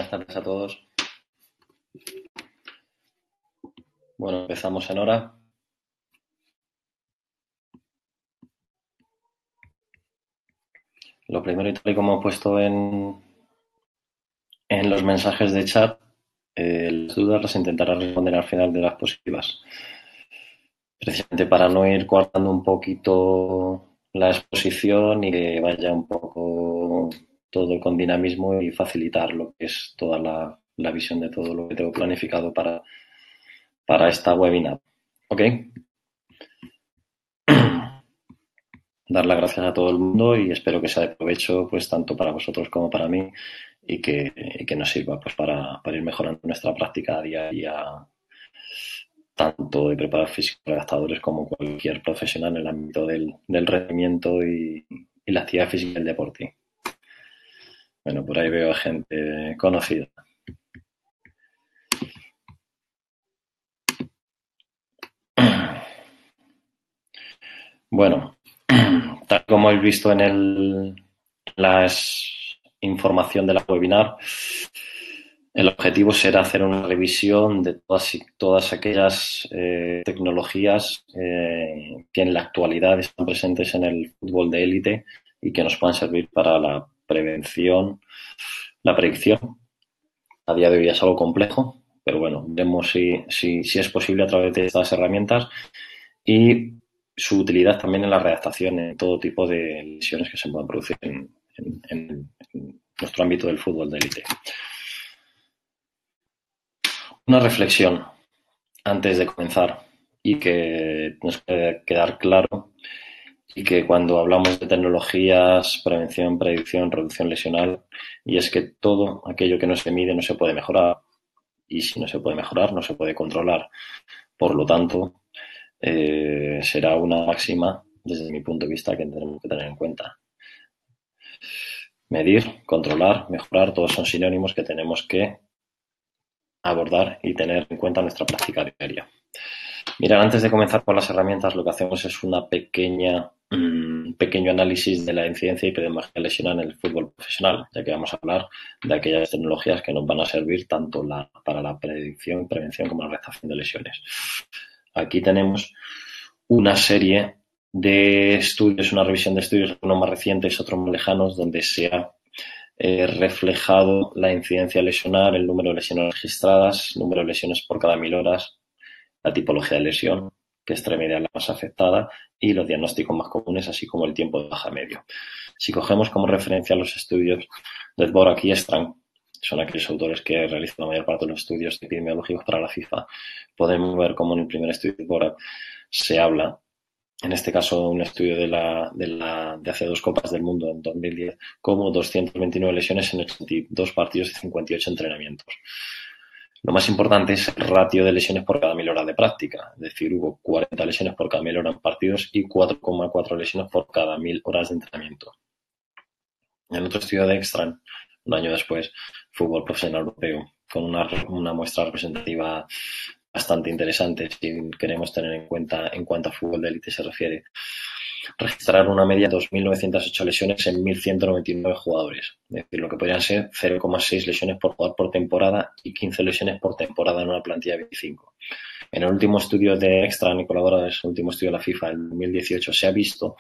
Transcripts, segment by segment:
Buenas tardes a todos. Bueno, empezamos en hora. Lo primero, y tal y como he puesto en los mensajes de chat, las dudas las intentaré responder al final de las positivas. Precisamente para no ir coartando un poquito la exposición y que vaya un poco todo con dinamismo y facilitar lo que es toda la visión de todo lo que tengo planificado para esta webinar. ¿Ok? Dar las gracias a todo el mundo y espero que sea de provecho pues tanto para vosotros como para mí y que nos sirva pues para ir mejorando nuestra práctica día a día, tanto de preparar físicos redactadores como cualquier profesional en el ámbito del rendimiento y la actividad física y el deporte. Bueno, por ahí veo a gente conocida. Bueno, tal como habéis visto en la información de la webinar, el objetivo será hacer una revisión de todas aquellas tecnologías que en la actualidad están presentes en el fútbol de élite y que nos puedan servir para la prevención, la predicción. A día de hoy es algo complejo, pero bueno, vemos si es posible a través de estas herramientas y su utilidad también en la redactación en todo tipo de lesiones que se puedan producir en nuestro ámbito del fútbol de élite. Una reflexión antes de comenzar y que nos puede quedar claro y que cuando hablamos de tecnologías, prevención, predicción, reducción lesional, y es que todo aquello que no se mide no se puede mejorar y si no se puede mejorar no se puede controlar. Por lo tanto, será una máxima desde mi punto de vista que tenemos que tener en cuenta. Medir, controlar, mejorar, todos son sinónimos que tenemos que abordar y tener en cuenta en nuestra práctica diaria. Mirad, antes de comenzar con las herramientas, lo que hacemos es una pequeño análisis de la incidencia y epidemiología lesional en el fútbol profesional, ya que vamos a hablar de aquellas tecnologías que nos van a servir tanto para la predicción, prevención como la redactación de lesiones. Aquí tenemos una serie de estudios, una revisión de estudios, unos más recientes, otros más lejanos, donde se ha reflejado la incidencia lesional, el número de lesiones registradas, el número de lesiones por cada 1000 horas, la tipología de lesión, que es extremidad la más afectada, y los diagnósticos más comunes, así como el tiempo de baja medio. Si cogemos como referencia los estudios de Dvorak y Strang, son aquellos autores que realizan la mayor parte de los estudios epidemiológicos para la FIFA, podemos ver cómo en el primer estudio de Dvorak se habla, en este caso un estudio de hace 2 Copas del Mundo en 2010, como 229 lesiones en 82 partidos y 58 entrenamientos. Lo más importante es el ratio de lesiones por cada 1000 horas de práctica, es decir, hubo 40 lesiones por cada 1000 horas en partidos y 4,4 lesiones por cada 1000 horas de entrenamiento. En otro estudio de Ekstrand, un año después, fútbol profesional europeo, con una muestra representativa bastante interesante si queremos tener en cuenta en cuanto a fútbol de élite se refiere. Registraron una media de 2.908 lesiones en 1.199 jugadores, es decir, lo que podrían ser 0,6 lesiones por jugador por temporada y 15 lesiones por temporada en una plantilla de 25. En el último estudio de Ekstrand y colaboradores, el último estudio de la FIFA en 2018, se ha visto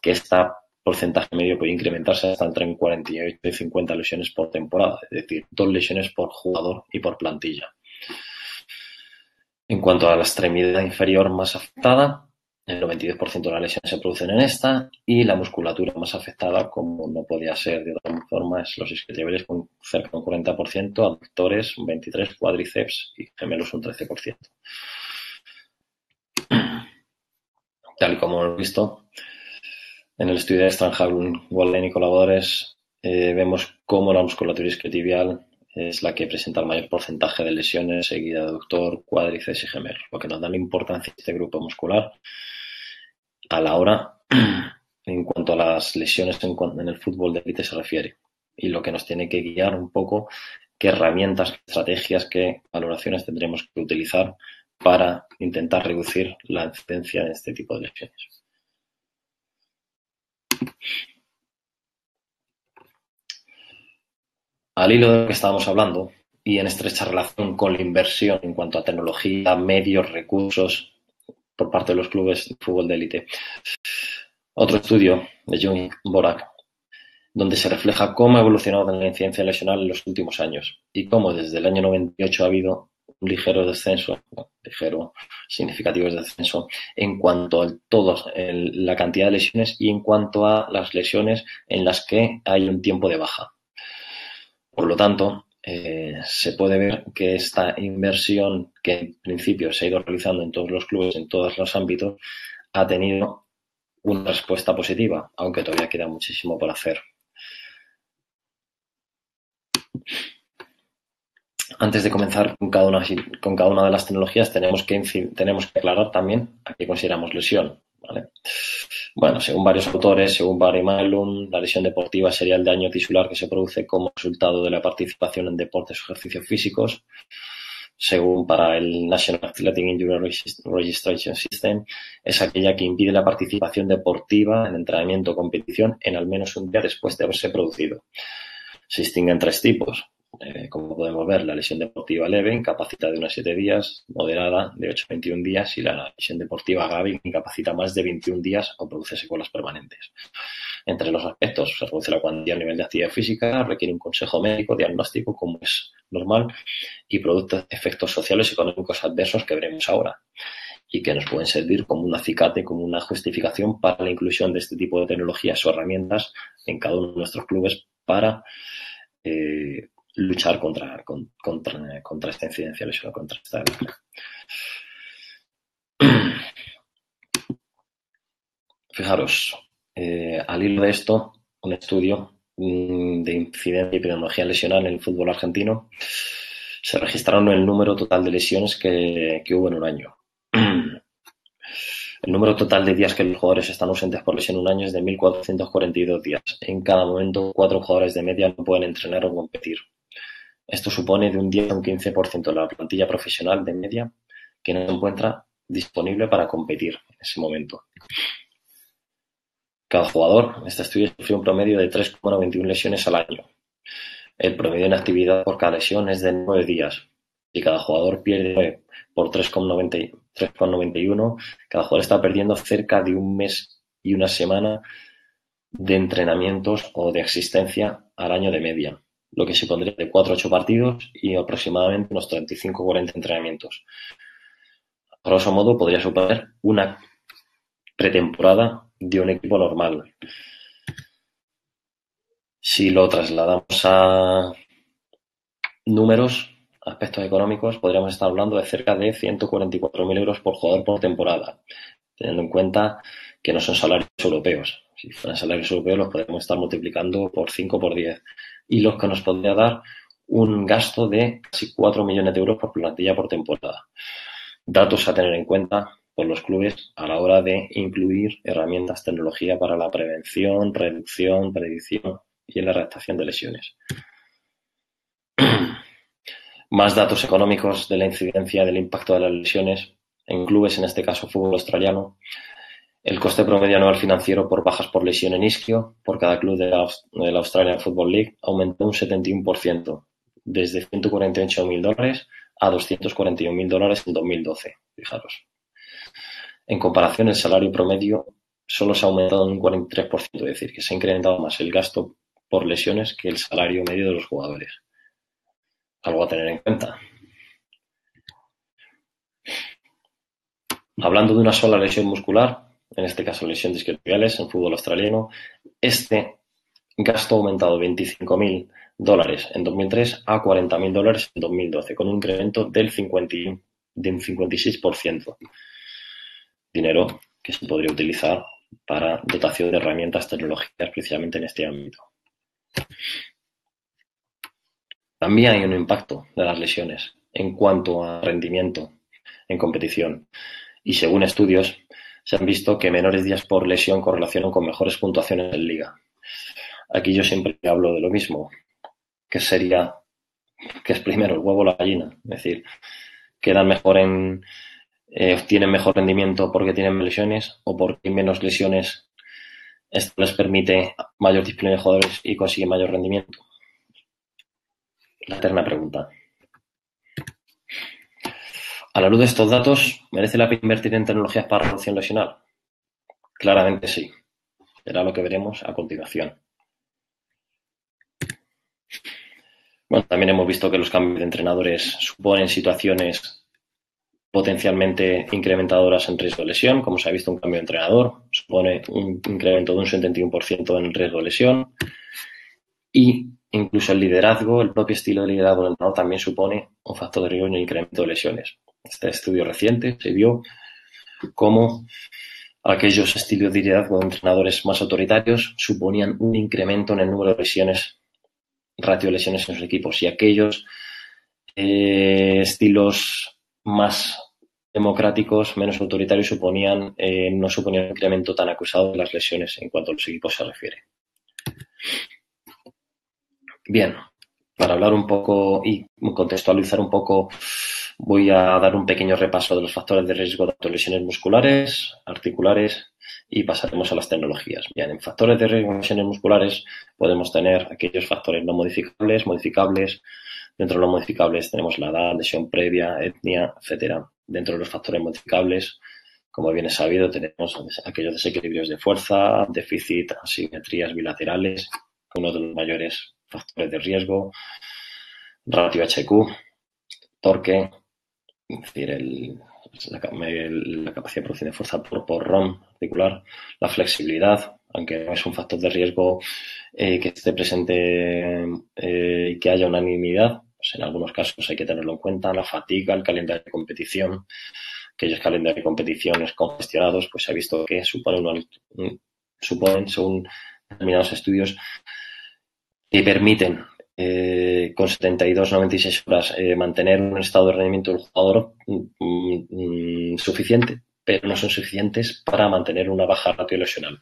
que este porcentaje medio puede incrementarse hasta entre 48 y 50 lesiones por temporada, es decir, 2 lesiones por jugador y por plantilla. En cuanto a la extremidad inferior más afectada, el 92% de las lesiones se producen en esta y la musculatura más afectada, como no podía ser de otra forma, es los isquiotibiales con cerca de un 40%, abductores un 23%, cuádriceps y gemelos un 13%. Tal y como hemos visto, en el estudio de Strandhagen, Wallen y colaboradores, vemos cómo la musculatura isquiotibial es la que presenta el mayor porcentaje de lesiones, seguida de aductor, cuádriceps y gemelos, lo que nos da la importancia de este grupo muscular a la hora en cuanto a las lesiones en el fútbol de élite se refiere y lo que nos tiene que guiar un poco qué herramientas, qué estrategias, qué valoraciones tendremos que utilizar para intentar reducir la incidencia de este tipo de lesiones. Al hilo de lo que estábamos hablando, y en estrecha relación con la inversión en cuanto a tecnología, medios, recursos por parte de los clubes de fútbol de élite, otro estudio de Jung Borak, donde se refleja cómo ha evolucionado la incidencia lesional en los últimos años y cómo desde el año 98 ha habido un ligero descenso, ligero, significativo descenso en cuanto a la cantidad de lesiones y en cuanto a las lesiones en las que hay un tiempo de baja. Por lo tanto, se puede ver que esta inversión que en principio se ha ido realizando en todos los clubes, en todos los ámbitos, ha tenido una respuesta positiva, aunque todavía queda muchísimo por hacer. Antes de comenzar con cada una de las tecnologías, tenemos que aclarar también a qué consideramos lesión, ¿vale? Bueno, según varios autores, según Barry Malum, la lesión deportiva sería el daño tisular que se produce como resultado de la participación en deportes o ejercicios físicos. Según para el National Athletic Injury Registration System, es aquella que impide la participación deportiva en entrenamiento o competición en al menos un día después de haberse producido. Se distinguen tres tipos. Como podemos ver, la lesión deportiva leve incapacita de unos 7 días, moderada de 8 a 21 días y la lesión deportiva grave incapacita más de 21 días o produce secuelas permanentes. Entre los aspectos, se reduce la cuantía a nivel de actividad física, requiere un consejo médico, diagnóstico, como es normal, y produce efectos sociales y económicos adversos que veremos ahora y que nos pueden servir como un acicate, como una justificación para la inclusión de este tipo de tecnologías o herramientas en cada uno de nuestros clubes para luchar contra esta incidencia lesional, contra esta. Fijaros, al hilo de esto, un estudio de incidencia y epidemiología lesional en el fútbol argentino, se registraron el número total de lesiones que hubo en un año. El número total de días que los jugadores están ausentes por lesión en un año es de 1.442 días. En cada momento, 4 jugadores de media no pueden entrenar o competir. Esto supone de un 10 a un 15% de la plantilla profesional de media que no se encuentra disponible para competir en ese momento. Cada jugador en este estudio sufrió un promedio de 3,91 lesiones al año. El promedio en actividad por cada lesión es de 9 días. Si cada jugador pierde 9 por 3,91, cada jugador está perdiendo cerca de un mes y una semana de entrenamientos o de existencia al año de media, lo que supondría de 4 a 8 partidos y aproximadamente unos 35 o 40 entrenamientos. A grosso modo, podría suponer una pretemporada de un equipo normal. Si lo trasladamos a números, aspectos económicos, podríamos estar hablando de cerca de 144.000 euros por jugador por temporada, teniendo en cuenta que no son salarios europeos. Si fueran salarios europeos los podemos estar multiplicando por 5 o por 10, y lo que nos podría dar un gasto de casi 4 millones de euros por plantilla por temporada. Datos a tener en cuenta por los clubes a la hora de incluir herramientas, tecnología para la prevención, reducción, predicción y en la redactación de lesiones. Más datos económicos de la incidencia del impacto de las lesiones en clubes, en este caso fútbol australiano. El coste promedio anual financiero por bajas por lesión en isquio por cada club de la Australian Football League aumentó un 71%, desde $148.000 a $241.000 en 2012. Fijaros. En comparación, el salario promedio solo se ha aumentado en un 43%, es decir, que se ha incrementado más el gasto por lesiones que el salario medio de los jugadores. Algo a tener en cuenta. Hablando de una sola lesión muscular, en este caso lesión de isquiotibiales en fútbol australiano, este gasto ha aumentado $25.000 en 2003 a $40.000 en 2012, con un incremento del 56%. Dinero que se podría utilizar para dotación de herramientas tecnológicas precisamente en este ámbito. También hay un impacto de las lesiones en cuanto a rendimiento en competición, y según estudios se han visto que menores días por lesión correlacionan con mejores puntuaciones en liga. Aquí yo siempre hablo de lo mismo, que es primero el huevo o la gallina, es decir, quedan mejor obtienen mejor rendimiento porque tienen lesiones o porque hay menos lesiones. Esto les permite mayor disciplina de jugadores y consiguen mayor rendimiento. la eterna pregunta. A la luz de estos datos, ¿merece la pena invertir en tecnologías para reducción lesional? Claramente sí. Será lo que veremos a continuación. Bueno, también hemos visto que los cambios de entrenadores suponen situaciones potencialmente incrementadoras en riesgo de lesión. Como se ha visto, un cambio de entrenador supone un incremento de un 71% en el riesgo de lesión. Y incluso el liderazgo, el propio estilo de liderazgo del entrenador también supone un factor de riesgo en el incremento de lesiones. Este estudio reciente se vio cómo aquellos estilos de liderazgo de entrenadores más autoritarios suponían un incremento en el número de lesiones, ratio de lesiones en sus equipos, y aquellos estilos más democráticos, menos autoritarios, no suponían un incremento tan acusado de las lesiones en cuanto a los equipos se refiere. Bien, para hablar un poco y contextualizar un poco, voy a dar un pequeño repaso de los factores de riesgo de lesiones musculares, articulares, y pasaremos a las tecnologías. Bien, en factores de riesgo de lesiones musculares podemos tener aquellos factores no modificables, modificables. Dentro de los modificables tenemos la edad, lesión previa, etnia, etcétera. Dentro de los factores modificables, como bien es sabido, tenemos aquellos desequilibrios de fuerza, déficit, asimetrías bilaterales, uno de los mayores factores de riesgo, ratio HQ, torque, es decir, la capacidad de producción de fuerza por ROM articular, la flexibilidad, aunque no es un factor de riesgo que esté presente y que haya unanimidad, pues en algunos casos hay que tenerlo en cuenta, la fatiga, el calendario de competición, aquellos calendarios de competiciones congestionados, pues se ha visto que suponen, según determinados estudios, que permiten con 72-96 horas mantener un estado de rendimiento del jugador suficiente, pero no son suficientes para mantener una baja ratio lesional.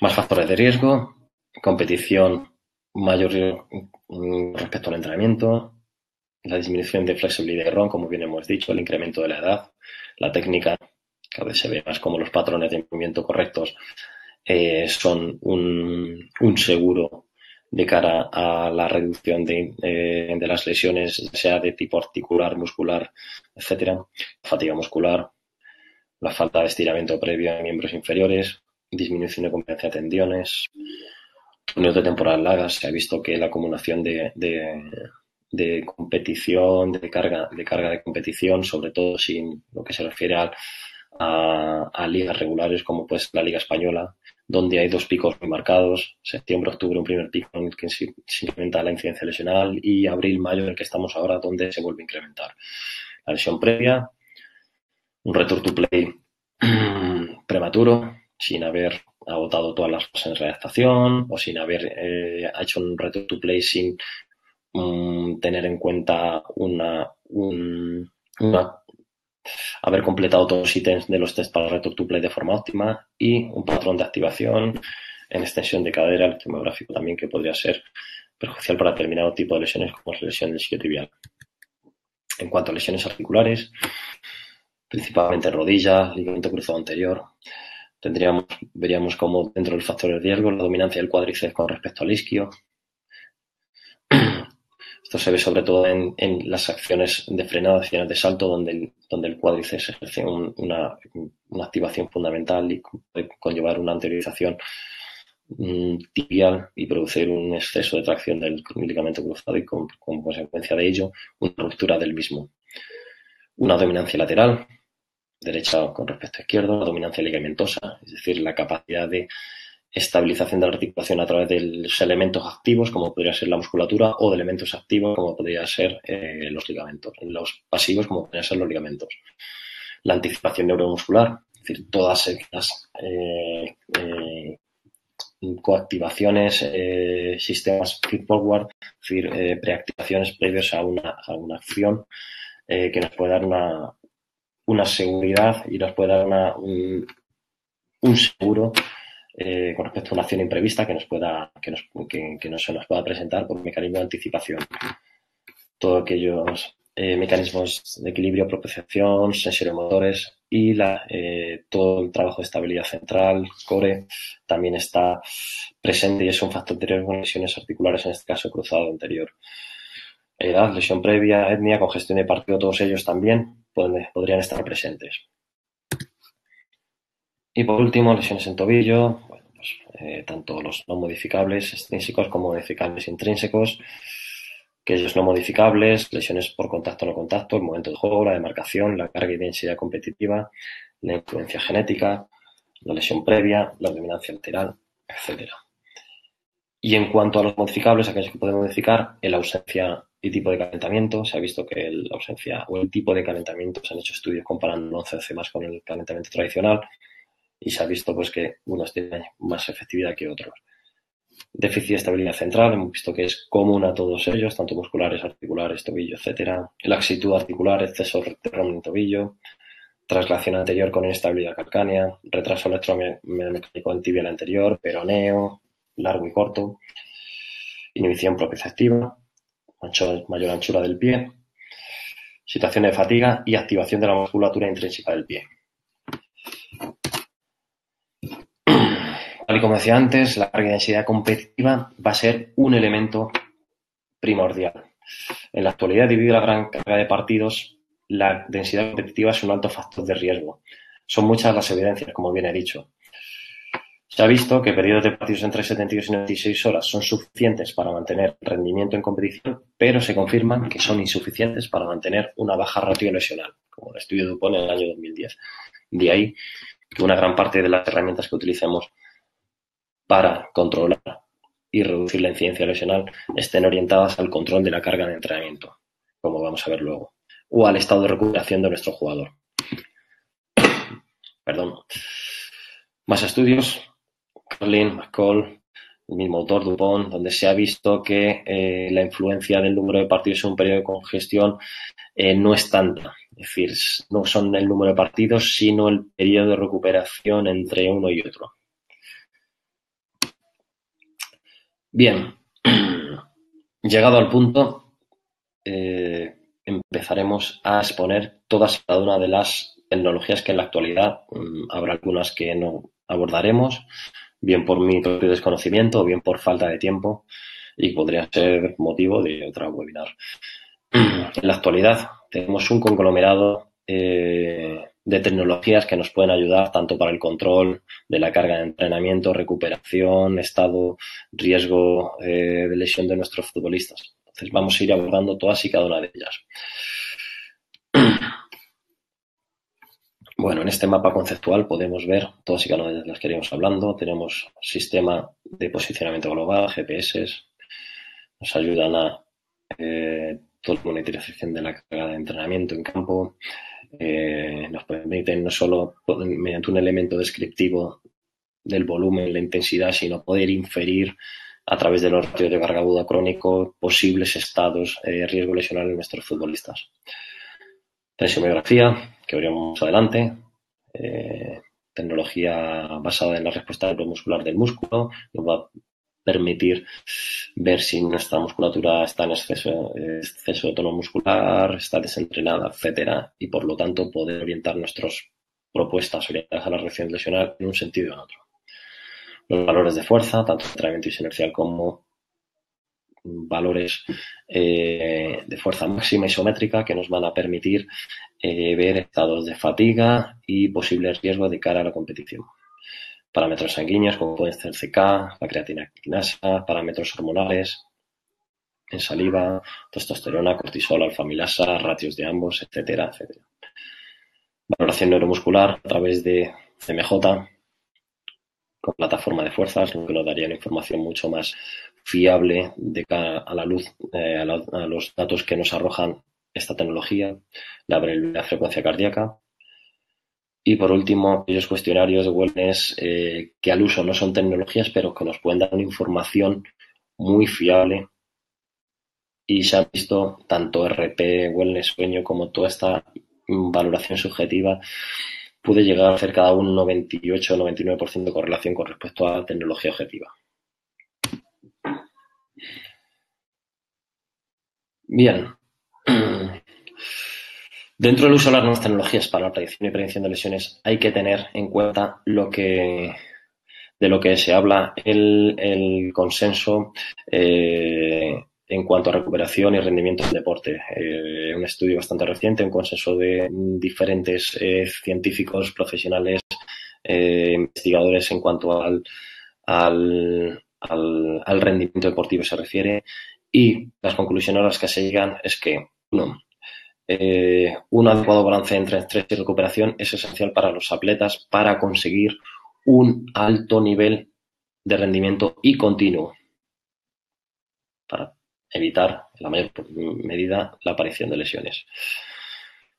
Más factores de riesgo, competición, mayor riesgo respecto al entrenamiento, la disminución de flexibilidad de ROM, como bien hemos dicho, el incremento de la edad, la técnica, que a veces se ve más como los patrones de movimiento correctos son un seguro de cara a la reducción de las lesiones, sea de tipo articular, muscular, etcétera, fatiga muscular, la falta de estiramiento previo de miembros inferiores, disminución de competencia de tendones, túneles de temporal largas. Se ha visto que la acumulación de competición, de carga de competición, sobre todo sin lo que se refiere a ligas regulares como pues la Liga Española, donde hay dos picos muy marcados, septiembre-octubre un primer pico en el que se incrementa la incidencia lesional y abril-mayo en el que estamos ahora donde se vuelve a incrementar la lesión previa, un return to play prematuro, sin haber agotado todas las fases de readaptación o sin haber hecho un return to play sin tener en cuenta haber completado todos los ítems de los test para el return to play de forma óptima y un patrón de activación en extensión de cadera, el tomográfico también, que podría ser perjudicial para determinado tipo de lesiones como la lesión del isquiotibial. En cuanto a lesiones articulares, principalmente rodilla, ligamento cruzado anterior, veríamos como dentro del factor de riesgo la dominancia del cuádriceps con respecto al isquio. Esto se ve sobre todo en las acciones de frenado, acciones de salto, donde el cuádriceps ejerce una activación fundamental y puede conllevar una anteriorización tibial y producir un exceso de tracción del ligamento cruzado y como consecuencia de ello una ruptura del mismo. Una dominancia lateral, derecha con respecto a izquierdo, la dominancia ligamentosa, es decir, la capacidad de estabilización de la articulación a través de los elementos activos, como podría ser la musculatura, o de elementos activos, como podría ser los ligamentos. Los pasivos, como podrían ser los ligamentos. La anticipación neuromuscular, es decir, todas estas coactivaciones, sistemas feed-forward, es decir, preactivaciones previos a una acción que nos puede dar una seguridad y nos puede dar un seguro con respecto a una acción imprevista que no se nos pueda presentar por un mecanismo de anticipación. Todos aquellos mecanismos de equilibrio, propiocepción, sensoromotores y todo el trabajo de estabilidad central, core, también está presente y es un factor de riesgo en lesiones articulares, en este caso cruzado anterior. Edad, lesión previa, etnia, congestión de partido, todos ellos también podrían estar presentes. Y por último, lesiones en tobillo, bueno, pues, tanto los no modificables extrínsecos como modificables intrínsecos, aquellos no modificables, lesiones por contacto o no contacto, el momento de juego, la demarcación, la carga y densidad competitiva, la influencia genética, la lesión previa, la dominancia lateral, etc. Y en cuanto a los modificables, aquellos que podemos modificar, la ausencia y tipo de calentamiento, se ha visto que la ausencia o el tipo de calentamiento, se han hecho estudios comparando el 11C más con el calentamiento tradicional, y se ha visto pues que unos tienen más efectividad que otros. Déficit de estabilidad central, hemos visto que es común a todos ellos, tanto musculares, articulares, tobillo, etcétera. Laxitud articular, exceso de en tobillo, traslación anterior con inestabilidad calcánea, retraso electromecánico en tibial anterior, peroneo, largo y corto, inhibición propioceptiva, mayor anchura del pie, situación de fatiga y activación de la musculatura intrínseca del pie. Tal y como decía antes, la carga y densidad competitiva va a ser un elemento primordial. En la actualidad, debido a la gran carga de partidos, la densidad competitiva es un alto factor de riesgo. Son muchas las evidencias, como bien he dicho. Se ha visto que periodos de partidos entre 72 y 96 horas son suficientes para mantener rendimiento en competición, pero se confirman que son insuficientes para mantener una baja ratio lesional, como el estudio Dupont en el año 2010. De ahí que una gran parte de las herramientas que utilicemos para controlar y reducir la incidencia lesional estén orientadas al control de la carga de entrenamiento, como vamos a ver luego, o al estado de recuperación de nuestro jugador. Perdón. Más estudios, Carlin, McCall, el mismo autor, Dupont, donde se ha visto que la influencia del número de partidos en un periodo de congestión no es tanta. Es decir, no son el número de partidos, sino el periodo de recuperación entre uno y otro. Bien, llegado al punto, empezaremos a exponer todas y cada una de las tecnologías que en la actualidad habrá algunas que no abordaremos, bien por mi propio desconocimiento o bien por falta de tiempo, y podría ser motivo de otra webinar. En la actualidad tenemos un conglomerado de tecnologías que nos pueden ayudar tanto para el control de la carga de entrenamiento, recuperación, estado, riesgo de lesión de nuestros futbolistas. Entonces vamos a ir abordando todas y cada una de ellas. Bueno, en este mapa conceptual podemos ver todas y cada una de las que iremos hablando. Tenemos sistema de posicionamiento global, GPS, nos ayudan a toda la monitorización de la carga de entrenamiento en campo. Nos permiten no solo mediante un elemento descriptivo del volumen, la intensidad, sino poder inferir a través de los ratios de carga aguda crónico posibles estados de riesgo lesional en nuestros futbolistas. Tensiomografía, que veremos más adelante, tecnología basada en la respuesta neuromuscular del músculo, nos va a permitir ver si nuestra musculatura está en exceso de tono muscular, está desentrenada, etcétera, y por lo tanto poder orientar nuestras propuestas orientadas a la reacción lesional en un sentido o en otro. Los valores de fuerza, tanto entrenamiento inercial como valores de fuerza máxima isométrica que nos van a permitir ver estados de fatiga y posibles riesgos de cara a la competición. Parámetros sanguíneos como pueden ser CK, la creatina quinasa, parámetros hormonales en saliva, testosterona, cortisol, alfamilasa, ratios de ambos, etcétera, etcétera. Valoración neuromuscular a través de CMJ con plataforma de fuerzas, lo que nos daría una información mucho más fiable de cara a la luz, a los datos que nos arrojan esta tecnología, la frecuencia cardíaca. Y por último, aquellos cuestionarios de wellness que al uso no son tecnologías, pero que nos pueden dar una información muy fiable. Y se ha visto tanto RP, wellness, sueño, como toda esta valoración subjetiva puede llegar a cerca de un 98 o 99% de correlación con respecto a la tecnología objetiva. Bien, Dentro del uso de las nuevas tecnologías para la predicción y prevención de lesiones hay que tener en cuenta de lo que se habla el consenso en cuanto a recuperación y rendimiento del deporte. Un estudio bastante reciente, un consenso de diferentes científicos, profesionales, investigadores en cuanto al rendimiento deportivo se refiere, y las conclusiones a las que se llegan es que, uno, un adecuado balance entre estrés y recuperación es esencial para los atletas para conseguir un alto nivel de rendimiento y continuo para evitar en la mayor medida la aparición de lesiones.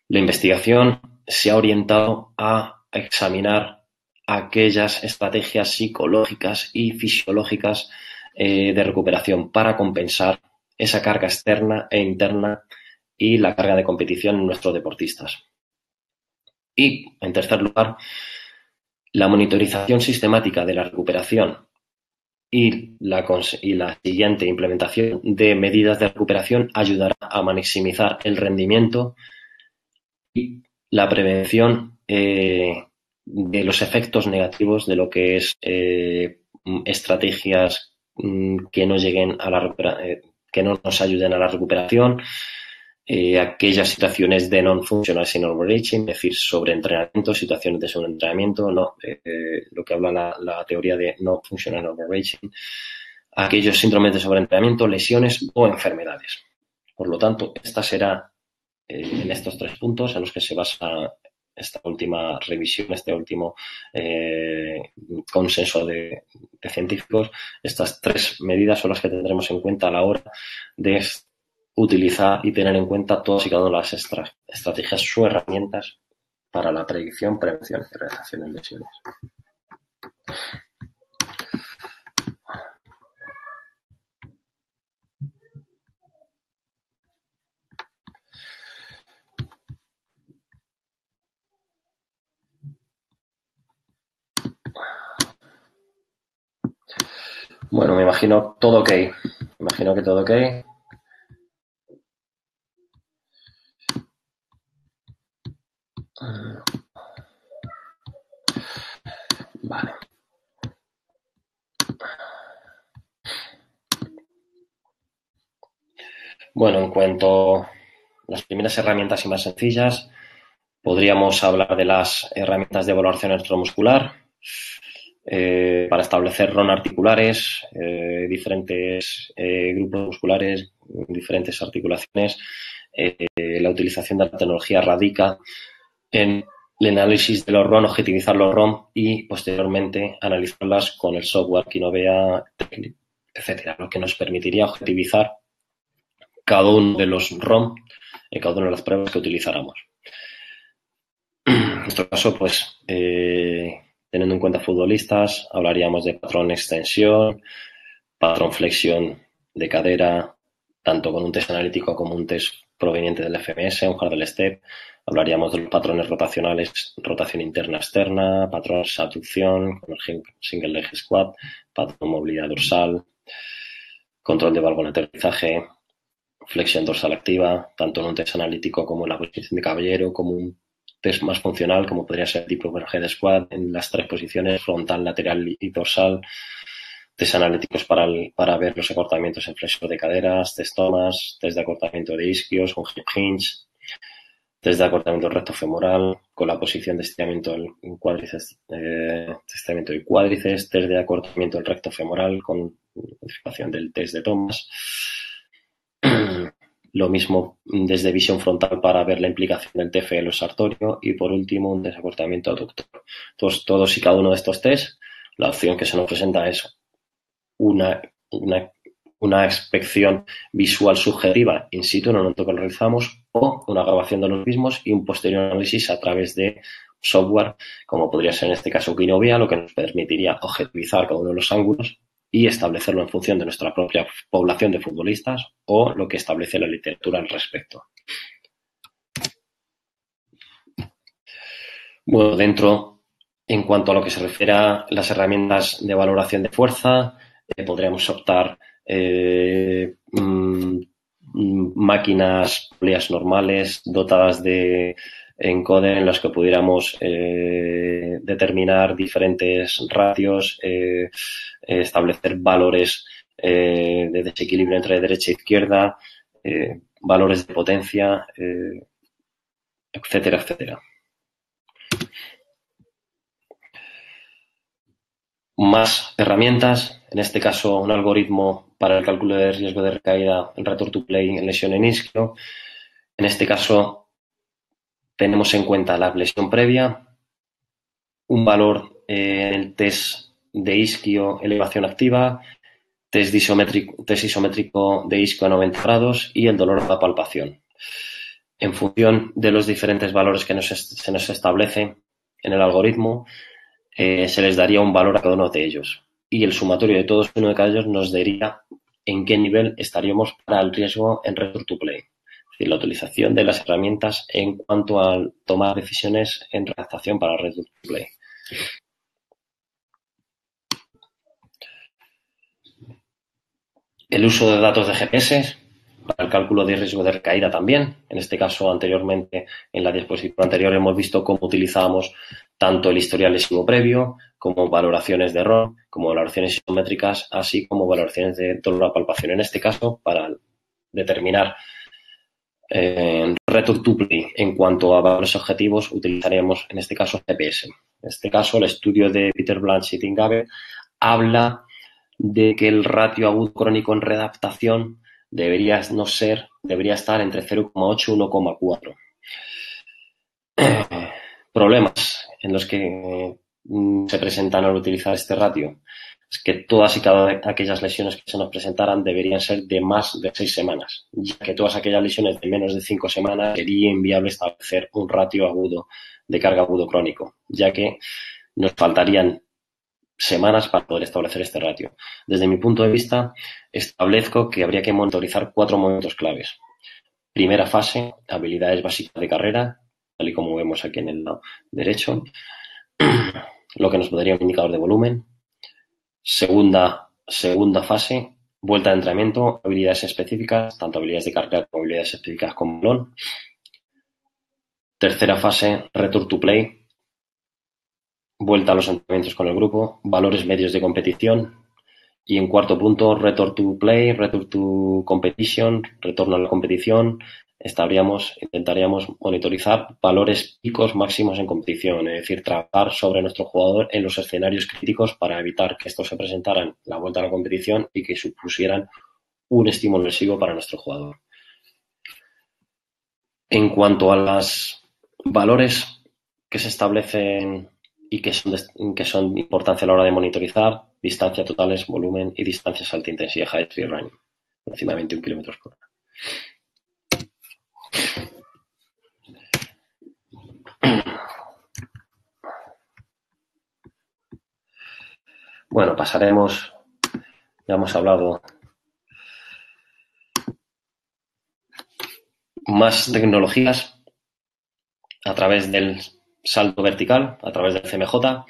La investigación se ha orientado a examinar aquellas estrategias psicológicas y fisiológicas de recuperación para compensar esa carga externa e interna y la carga de competición en nuestros deportistas. Y, en tercer lugar, la monitorización sistemática de la recuperación y la siguiente implementación de medidas de recuperación ayudará a maximizar el rendimiento y la prevención de los efectos negativos de lo que es estrategias que no lleguen a que no nos ayuden a la recuperación, aquellas situaciones de non-functional sin overreaching, es decir, sobreentrenamiento, situaciones de sobreentrenamiento, no, lo que habla la teoría de no-functional overreaching, aquellos síndromes de sobreentrenamiento, lesiones o enfermedades. Por lo tanto, esta será en estos 3 puntos en los que se basa esta última revisión, este último consenso de científicos. Estas 3 medidas son las que tendremos en cuenta a la hora de utilizar y tener en cuenta todas y cada una de las estrategias o herramientas para la predicción, prevención y redacción de lesiones. Bueno, me imagino todo ok. Me imagino que todo ok. Vale. Bueno, en cuanto a las primeras herramientas y más sencillas, podríamos hablar de las herramientas de evaluación electromuscular para establecer RON articulares, diferentes grupos musculares, diferentes articulaciones. La utilización de la tecnología radica en el análisis de los RON, objetivizar los RON y posteriormente analizarlas con el software Kinovea, etcétera, lo que nos permitiría objetivizar cada uno de los ROM en cada una de las pruebas que utilizáramos. En nuestro caso, pues, teniendo en cuenta futbolistas, hablaríamos de patrón extensión, patrón flexión de cadera, tanto con un test analítico como un test proveniente del FMS, un Hurdle Step. Hablaríamos de los patrones rotacionales, rotación interna-externa, patrón abducción, con el single leg squat, patrón movilidad dorsal, control de válvula de aterrizaje, flexión dorsal activa, tanto en un test analítico como en la posición de caballero, como un test más funcional, como podría ser el tipo overhead squat, en las 3 posiciones, frontal, lateral y dorsal. Test analíticos para ver los acortamientos en flexor de caderas, test Thomas, test de acortamiento de isquios, un hip hinge, test de acortamiento recto femoral, con la posición de estiramiento del cuádriceps, estiramiento de cuádriceps, test de acortamiento del recto femoral con modificación del test de Thomas. Lo mismo desde visión frontal para ver la implicación del TFL o sartorio, y por último un desacortamiento aductor. Entonces, todos y cada uno de estos test, la opción que se nos presenta es una inspección visual subjetiva in situ en el momento que lo realizamos, o una grabación de los mismos y un posterior análisis a través de software, como podría ser en este caso Kinovea, lo que nos permitiría objetivizar cada uno de los ángulos y establecerlo en función de nuestra propia población de futbolistas o lo que establece la literatura al respecto. Bueno, en cuanto a lo que se refiere a las herramientas de valoración de fuerza, podríamos optar máquinas poleas normales dotadas de encoder en los que pudiéramos determinar diferentes ratios, establecer valores de desequilibrio entre derecha e izquierda, valores de potencia, etcétera, etcétera. Más herramientas, en este caso un algoritmo para el cálculo de riesgo de recaída en return to play en lesión en isquio. En este caso tenemos en cuenta la lesión previa, un valor en el test de isquio elevación activa, test isométrico de isquio a 90 grados y el dolor a la palpación. En función de los diferentes valores que se nos establecen en el algoritmo, se les daría un valor a cada uno de ellos. Y el sumatorio de todos uno de cada ellos nos diría en qué nivel estaríamos para el riesgo en return to play. Es decir, la utilización de las herramientas en cuanto a tomar decisiones en redactación para return to play. El uso de datos de GPS para el cálculo de riesgo de recaída también. En este caso, anteriormente, en la diapositiva anterior, hemos visto cómo utilizábamos tanto el historial lesivo previo, como valoraciones de error, como valoraciones isométricas, así como valoraciones de dolor a palpación. En este caso, para determinar return to play en cuanto a valores objetivos, utilizaríamos, en este caso, GPS. En este caso, el estudio de Peter Blanchett y Gabe habla de que el ratio agudo crónico en readaptación debería estar entre 0,8 y 1,4. Problemas en los que se presentan al utilizar este ratio es que todas y cada aquellas lesiones que se nos presentaran deberían ser de más de 6 semanas, ya que todas aquellas lesiones de menos de 5 semanas sería inviable establecer un ratio agudo de carga agudo crónico, ya que nos faltarían semanas para poder establecer este ratio. Desde mi punto de vista, establezco que habría que monitorizar 4 momentos claves. Primera fase, habilidades básicas de carrera, tal y como vemos aquí en el lado derecho, lo que nos daría un indicador de volumen. Segunda fase, vuelta de entrenamiento, habilidades específicas, tanto habilidades de carrera como habilidades específicas con balón. Tercera fase, return to play, vuelta a los entrenamientos con el grupo, valores medios de competición. Y en cuarto punto, return to play, return to competition, retorno a la competición. Intentaríamos monitorizar valores picos máximos en competición, es decir, trabajar sobre nuestro jugador en los escenarios críticos para evitar que estos se presentaran la vuelta a la competición y que supusieran un estímulo lesivo para nuestro jugador. En cuanto a los valores que se establecen y que son de importancia a la hora de monitorizar, distancia totales, volumen y distancias alta intensidad, high tree running, por encima de 21 km por hora. Bueno, pasaremos, ya hemos hablado más tecnologías a través del salto vertical, a través del CMJ.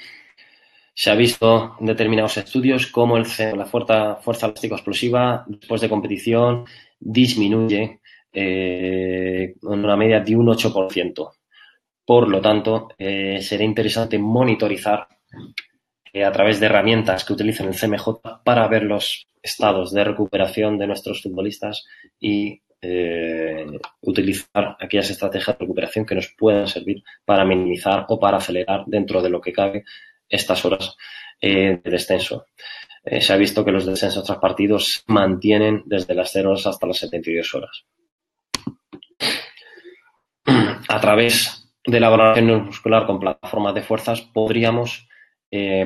Se ha visto en determinados estudios cómo la fuerza elástico-explosiva después de competición disminuye en una media de un 8%. Por lo tanto, será interesante monitorizar a través de herramientas que utilicen el CMJ para ver los estados de recuperación de nuestros futbolistas y utilizar aquellas estrategias de recuperación que nos puedan servir para minimizar o para acelerar dentro de lo que cabe estas horas de descenso. Se ha visto que los descensos tras partidos se mantienen desde las 0 horas hasta las 72 horas. A través de la valoración neuromuscular con plataformas de fuerzas podríamos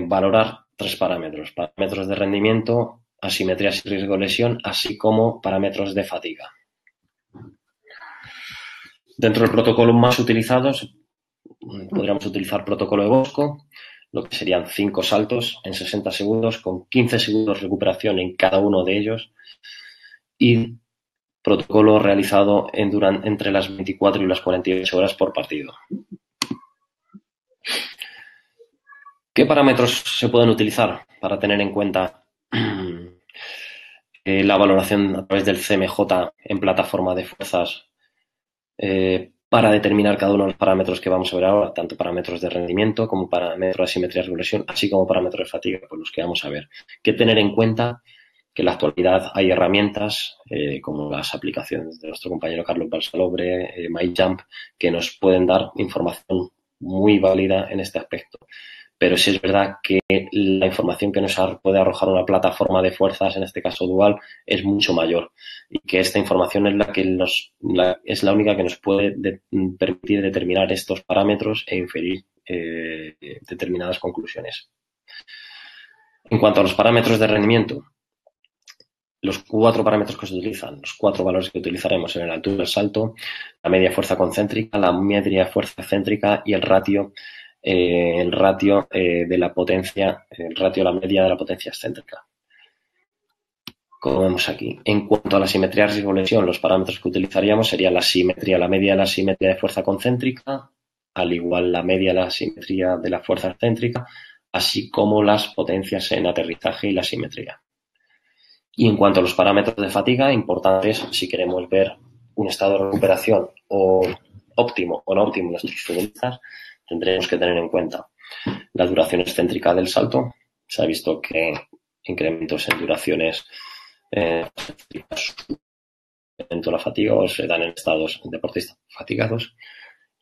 valorar 3 parámetros. Parámetros de rendimiento, asimetrías y riesgo de lesión, así como parámetros de fatiga. Dentro del protocolo más utilizados, podríamos utilizar protocolo de Bosco, lo que serían 5 saltos en 60 segundos con 15 segundos de recuperación en cada uno de ellos y protocolo realizado entre las 24 y las 48 horas por partido. ¿Qué parámetros se pueden utilizar para tener en cuenta la valoración a través del CMJ en plataforma de fuerzas para determinar cada uno de los parámetros que vamos a ver ahora, tanto parámetros de rendimiento como parámetros de asimetría y regresión, así como parámetros de fatiga, por los que vamos a ver. Que tener en cuenta que en la actualidad hay herramientas como las aplicaciones de nuestro compañero Carlos Balsalobre, MyJump, que nos pueden dar información muy válida en este aspecto. Pero sí es verdad que la información que nos puede arrojar una plataforma de fuerzas, en este caso dual, es mucho mayor y que esta información es es la única que nos puede permitir determinar estos parámetros e inferir determinadas conclusiones. En cuanto a los parámetros de rendimiento, los 4 parámetros que se utilizan, los 4 valores que utilizaremos en el altura del salto, la media fuerza concéntrica, la media fuerza excéntrica y el ratio de la potencia, el ratio de la media de la potencia excéntrica. Como vemos aquí. En cuanto a la simetría de riesgo-lesión, los parámetros que utilizaríamos serían la simetría, la media de la simetría de fuerza concéntrica, al igual la media de la simetría de la fuerza excéntrica, así como las potencias en aterrizaje y la simetría. Y en cuanto a los parámetros de fatiga, importantes si queremos ver un estado de recuperación o óptimo o no óptimo en nuestros futbolistas, tendremos que tener en cuenta la duración excéntrica del salto. Se ha visto que incrementos en duraciones en la fatiga o se dan en estados deportistas fatigados.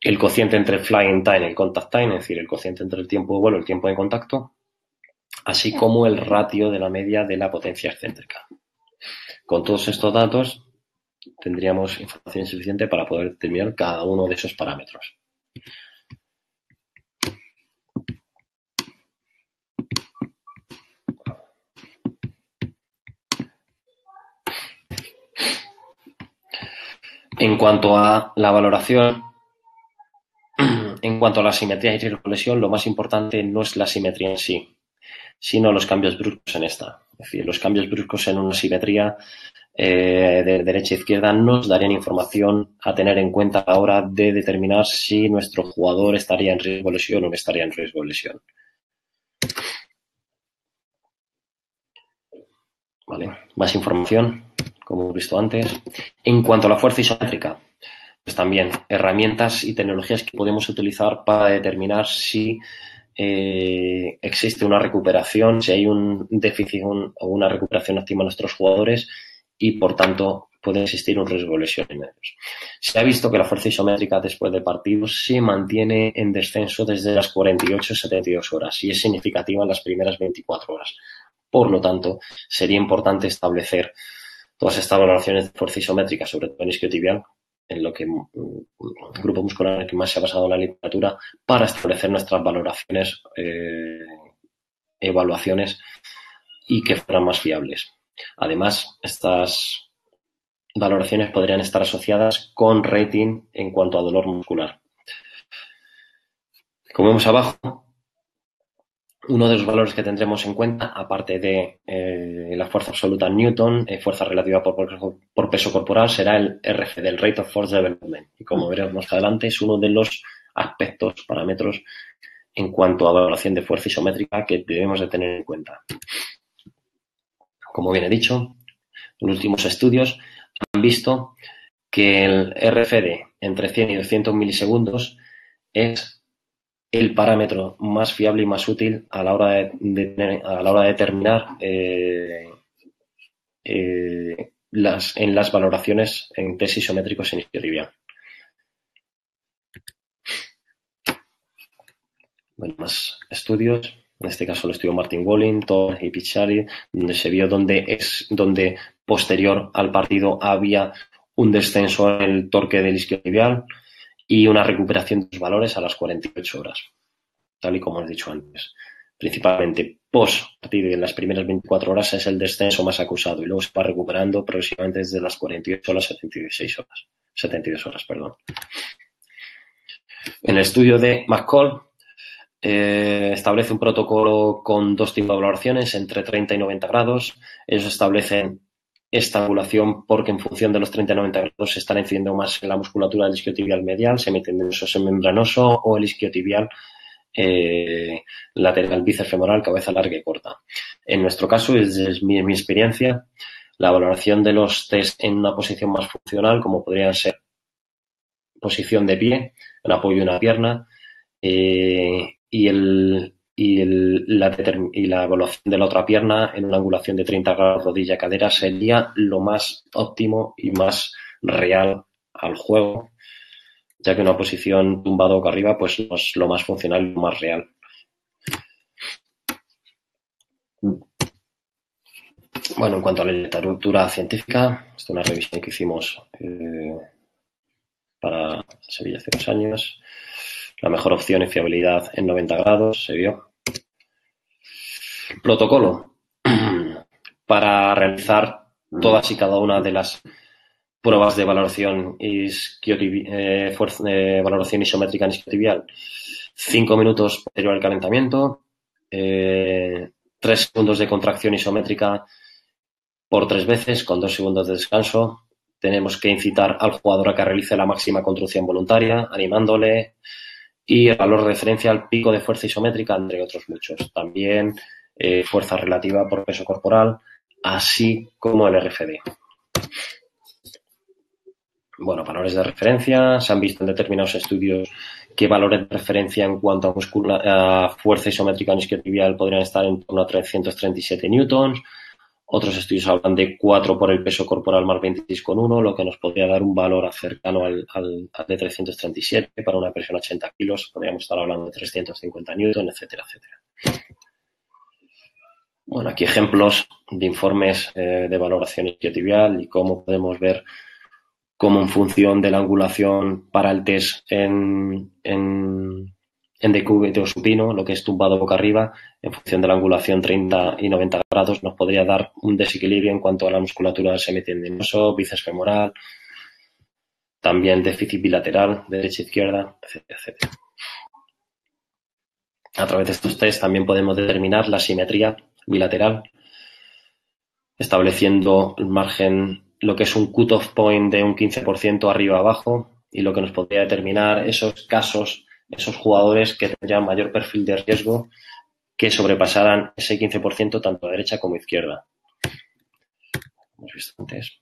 El cociente entre el flying time y el contact time, es decir, el cociente entre el tiempo de vuelo y el tiempo de contacto, así como el ratio de la media de la potencia excéntrica. Con todos estos datos tendríamos información suficiente para poder determinar cada uno de esos parámetros. En cuanto a la valoración, en cuanto a la simetría y riesgo-lesión, lo más importante no es la simetría en sí, sino los cambios bruscos en esta. Es decir, los cambios bruscos en una simetría de derecha a izquierda nos darían información a tener en cuenta a la hora de determinar si nuestro jugador estaría en riesgo de lesión o no estaría en riesgo de lesión. Vale, más información, como hemos visto antes. En cuanto a la fuerza isométrica, pues también herramientas y tecnologías que podemos utilizar para determinar si existe una recuperación, si hay un déficit o una recuperación óptima en nuestros jugadores y, por tanto, puede existir un riesgo de lesión en ellos. Se ha visto que la fuerza isométrica después de partidos se mantiene en descenso desde las 48 a 72 horas y es significativa en las primeras 24 horas. Por lo tanto, sería importante establecer todas estas valoraciones de fuerza isométrica, sobre todo en isquiotibial, en lo que el grupo muscular en el que más se ha basado la literatura, para establecer nuestras valoraciones, evaluaciones y que fueran más fiables. Además, estas valoraciones podrían estar asociadas con rating en cuanto a dolor muscular. Como vemos abajo, uno de los valores que tendremos en cuenta, aparte de la fuerza absoluta en Newton, fuerza relativa por peso corporal, será el RFD, el Rate of Force Development. Y como veremos más adelante, es uno de los aspectos, parámetros en cuanto a valoración de fuerza isométrica que debemos de tener en cuenta. Como bien he dicho, los últimos estudios han visto que el RFD entre 100 y 200 milisegundos es el parámetro más fiable y más útil a la hora de determinar en las valoraciones en test isométricos en isquiotibial. Bueno, más estudios. En este caso lo estudió Martin Wolin, Thor y Pichari, donde se vio donde posterior al partido había un descenso en el torque del isquiotibial y una recuperación de los valores a las 48 horas, tal y como he dicho antes. Principalmente post-partido y en las primeras 24 horas es el descenso más acusado y luego se va recuperando progresivamente desde las 48 a las 72 horas. En el estudio de McCall establece un protocolo con 2 tipos de valoraciones entre 30 y 90 grados. Ellos establecen esta angulación porque en función de los 30 y 90 grados se están incidiendo más en la musculatura del isquiotibial medial, semitendoso, semembranoso o el isquiotibial lateral, bíceps femoral, cabeza larga y corta. En nuestro caso, desde mi experiencia, la valoración de los test en una posición más funcional, como podrían ser posición de pie, el apoyo de una pierna, la evaluación de la otra pierna en una angulación de 30 grados rodilla-cadera sería lo más óptimo y más real al juego, ya que una posición tumbado boca arriba pues no es lo más funcional y lo más real. Bueno, en cuanto a la literatura científica, esta es una revisión que hicimos para Sevilla hace 2 años. La mejor opción y fiabilidad en 90 grados se vio. Protocolo para realizar todas y cada una de las pruebas de valoración valoración isométrica en isquiotibial. 5 minutos posterior al calentamiento, 3 segundos de contracción isométrica por 3 veces con 2 segundos de descanso. Tenemos que incitar al jugador a que realice la máxima contracción voluntaria, animándole, y el valor de referencia al pico de fuerza isométrica, entre otros muchos. También fuerza relativa por peso corporal, así como el RFD. Bueno, valores de referencia. Se han visto en determinados estudios que valores de referencia en cuanto a fuerza isométrica en isquiotibial podrían estar en torno a 337 newtons. Otros estudios hablan de 4 por el peso corporal más 26,1, lo que nos podría dar un valor cercano al de 337. Para una persona de 80 kilos podríamos estar hablando de 350 newtons, etcétera, etcétera. Bueno, aquí ejemplos de informes de valoración isquiotibial y cómo podemos ver cómo en función de la angulación para el test en decúbito supino, lo que es tumbado boca arriba, en función de la angulación 30 y 90 grados, nos podría dar un desequilibrio en cuanto a la musculatura del semitendinoso, bíceps femoral, también déficit bilateral, derecha-izquierda, etcétera, etcétera. A través de estos test también podemos determinar la simetría bilateral, estableciendo el margen, lo que es un cut-off point de un 15% arriba-abajo, y lo que nos podría determinar esos casos, esos jugadores que tendrían mayor perfil de riesgo, que sobrepasaran ese 15% tanto a derecha como a izquierda. Hemos visto antes.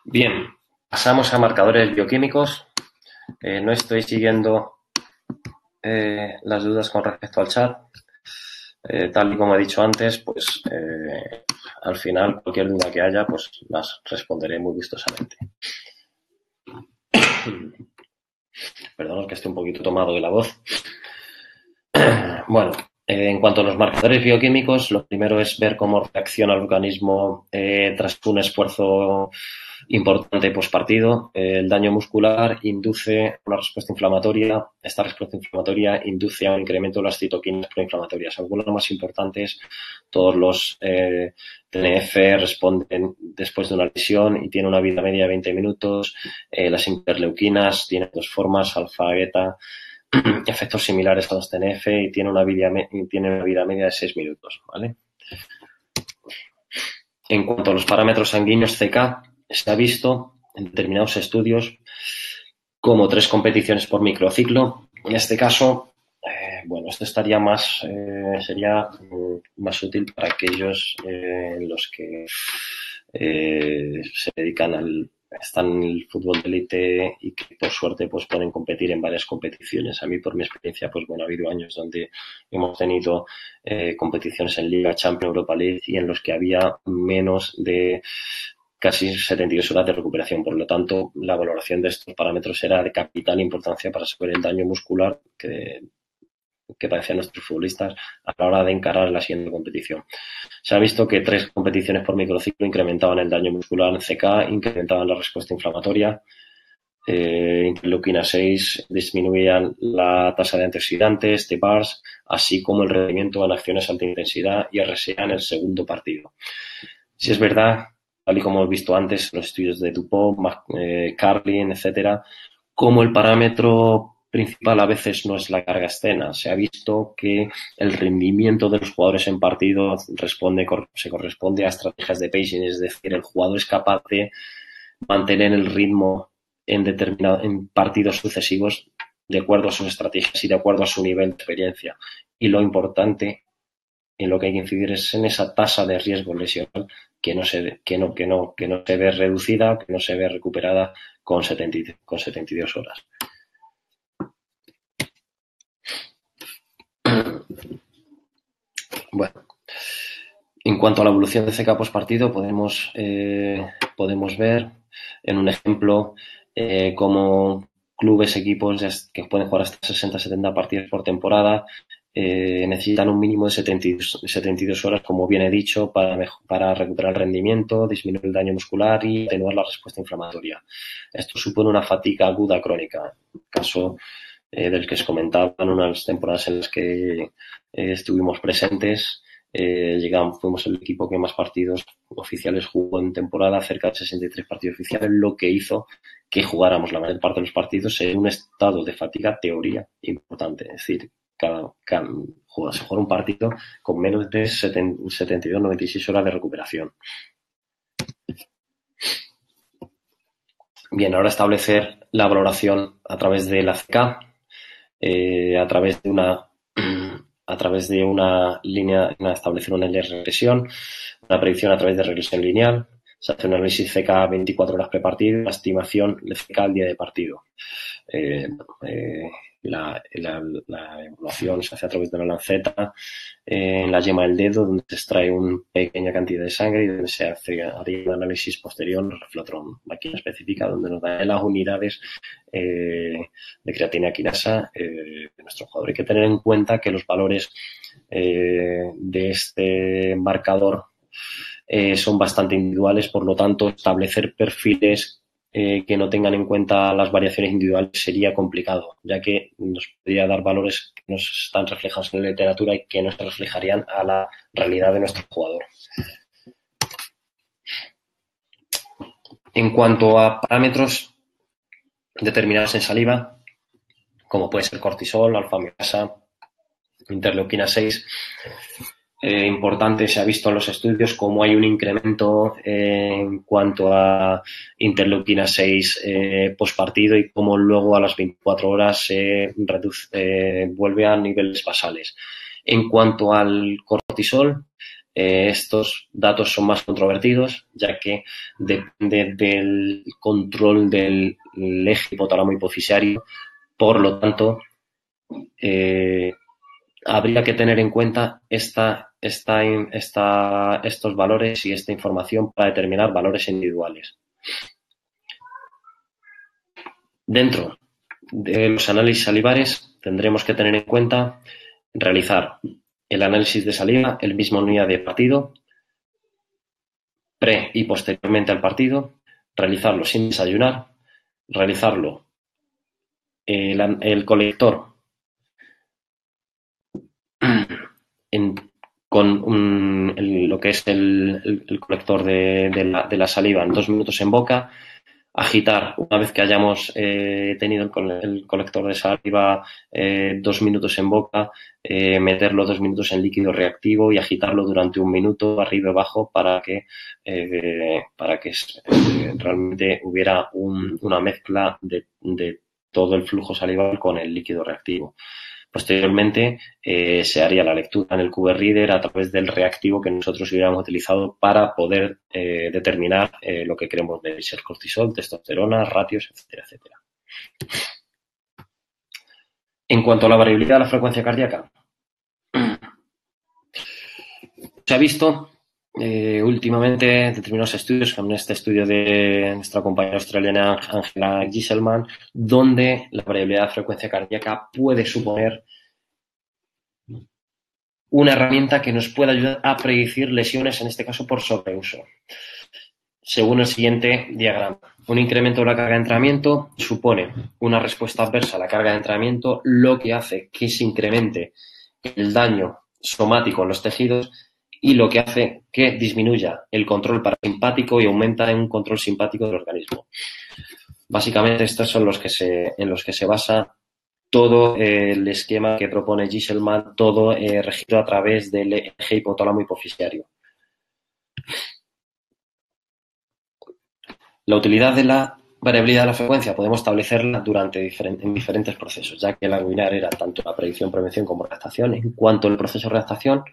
Bien, pasamos a marcadores bioquímicos. No estoy siguiendo las dudas con respecto al chat. Tal y como he dicho antes, pues al final cualquier duda que haya, pues las responderé muy gustosamente. Perdón, que esté un poquito tomado de la voz. Bueno, en cuanto a los marcadores bioquímicos, lo primero es ver cómo reacciona el organismo tras un esfuerzo importante postpartido. El daño muscular induce una respuesta inflamatoria. Esta respuesta inflamatoria induce a un incremento de las citoquinas proinflamatorias. Algunos más importantes, todos los TNF responden después de una lesión y tienen una vida media de 20 minutos. Las interleuquinas tienen 2 formas, alfa, beta, efectos similares a los TNF, y tiene una vida media de 6 minutos, ¿vale? En cuanto a los parámetros sanguíneos CK, se ha visto en determinados estudios como 3 competiciones por microciclo. En este caso, bueno, esto estaría sería más útil para aquellos los que se dedican están en el fútbol de élite y que por suerte pues pueden competir en varias competiciones. A mí, por mi experiencia, pues bueno, ha habido años donde hemos tenido competiciones en Liga, Champions, Europa League, y en los que había menos de casi 72 horas de recuperación. Por lo tanto, la valoración de estos parámetros era de capital importancia para saber el daño muscular que padecían nuestros futbolistas a la hora de encarar la siguiente competición. Se ha visto que 3 competiciones por microciclo incrementaban el daño muscular en CK, incrementaban la respuesta inflamatoria, interleuquina 6 disminuían la tasa de antioxidantes, TPARS, así como el rendimiento en acciones alta intensidad y RSA en el segundo partido. Si es verdad, tal y como hemos visto antes, los estudios de Dupont, Carlin, etcétera, como el parámetro principal a veces no es la carga externa. Se ha visto que el rendimiento de los jugadores en partido se corresponde a estrategias de pacing, es decir, el jugador es capaz de mantener el ritmo en partidos sucesivos de acuerdo a sus estrategias y de acuerdo a su nivel de experiencia. Y lo importante en lo que hay que incidir es en esa tasa de riesgo lesional que no se ve reducida, que no se ve recuperada con 72 horas. Bueno, en cuanto a la evolución de CK postpartido, podemos ver en un ejemplo cómo clubes, equipos que pueden jugar hasta 60-70 partidos por temporada necesitan un mínimo de 72 horas, como bien he dicho, para recuperar el rendimiento, disminuir el daño muscular y atenuar la respuesta inflamatoria. Esto supone una fatiga aguda crónica. Caso del que os comentaba en unas temporadas en las que estuvimos presentes, fuimos el equipo que más partidos oficiales jugó en temporada, cerca de 63 partidos oficiales, lo que hizo que jugáramos la mayor parte de los partidos en un estado de fatiga teoría importante. Es decir, se juega un partido con menos de 72-96 horas de recuperación. Bien, ahora establecer la valoración a través de la CK, a través de una línea, establecer una línea de regresión, una predicción a través de regresión lineal. Se hace un análisis CK 24 horas prepartido, la estimación de CK al día de partido. La evaluación se hace a través de una lanceta en la yema del dedo, donde se extrae una pequeña cantidad de sangre y donde se haría un análisis posterior, reflotron, máquina específica, donde nos dan las unidades de creatina quinasa de nuestro jugador. Hay que tener en cuenta que los valores de este marcador son bastante individuales, por lo tanto, establecer perfiles que no tengan en cuenta las variaciones individuales sería complicado, ya que nos podría dar valores que no están reflejados en la literatura y que no se reflejarían a la realidad de nuestro jugador. En cuanto a parámetros determinados en saliva, como puede ser cortisol, alfa-amilasa, interleuquina 6, importante, se ha visto en los estudios cómo hay un incremento en cuanto a interleuquina 6 postpartido y cómo luego a las 24 horas se vuelve a niveles basales. En cuanto al cortisol, estos datos son más controvertidos, ya que depende del control del eje hipotálamo hipofisario. Por lo tanto, habría que tener en cuenta estos valores y esta información para determinar valores individuales. Dentro de los análisis salivares tendremos que tener en cuenta realizar el análisis de saliva el mismo día de partido, pre y posteriormente al partido, realizarlo sin desayunar, realizarlo el colector con lo que es el colector de la saliva en 2 minutos en boca, agitar una vez que hayamos tenido el colector de saliva 2 minutos en boca, meterlo 2 minutos en líquido reactivo y agitarlo durante 1 minuto arriba y abajo para que realmente hubiera una mezcla de todo el flujo salival con el líquido reactivo. Posteriormente se haría la lectura en el QB Reader a través del reactivo que nosotros hubiéramos utilizado para poder determinar lo que queremos de ser cortisol, testosterona, ratios, etcétera, etcétera. En cuanto a la variabilidad de la frecuencia cardíaca, se ha visto últimamente determinados estudios, como en este estudio de nuestra compañera australiana Angela Gisselman, donde la variabilidad de frecuencia cardíaca puede suponer una herramienta que nos puede ayudar a predecir lesiones, en este caso por sobreuso. Según el siguiente diagrama, un incremento de la carga de entrenamiento supone una respuesta adversa a la carga de entrenamiento, lo que hace que se incremente el daño somático en los tejidos y lo que hace que disminuya el control parasimpático y aumenta en un control simpático del organismo. Básicamente estos son en los que se basa todo el esquema que propone Gisselman, todo regido a través del eje hipotálamo hipofisario. La utilidad de la variabilidad de la frecuencia podemos establecerla en diferentes procesos, ya que la webinar era tanto la predicción, prevención como redactación. En cuanto al proceso de redactación,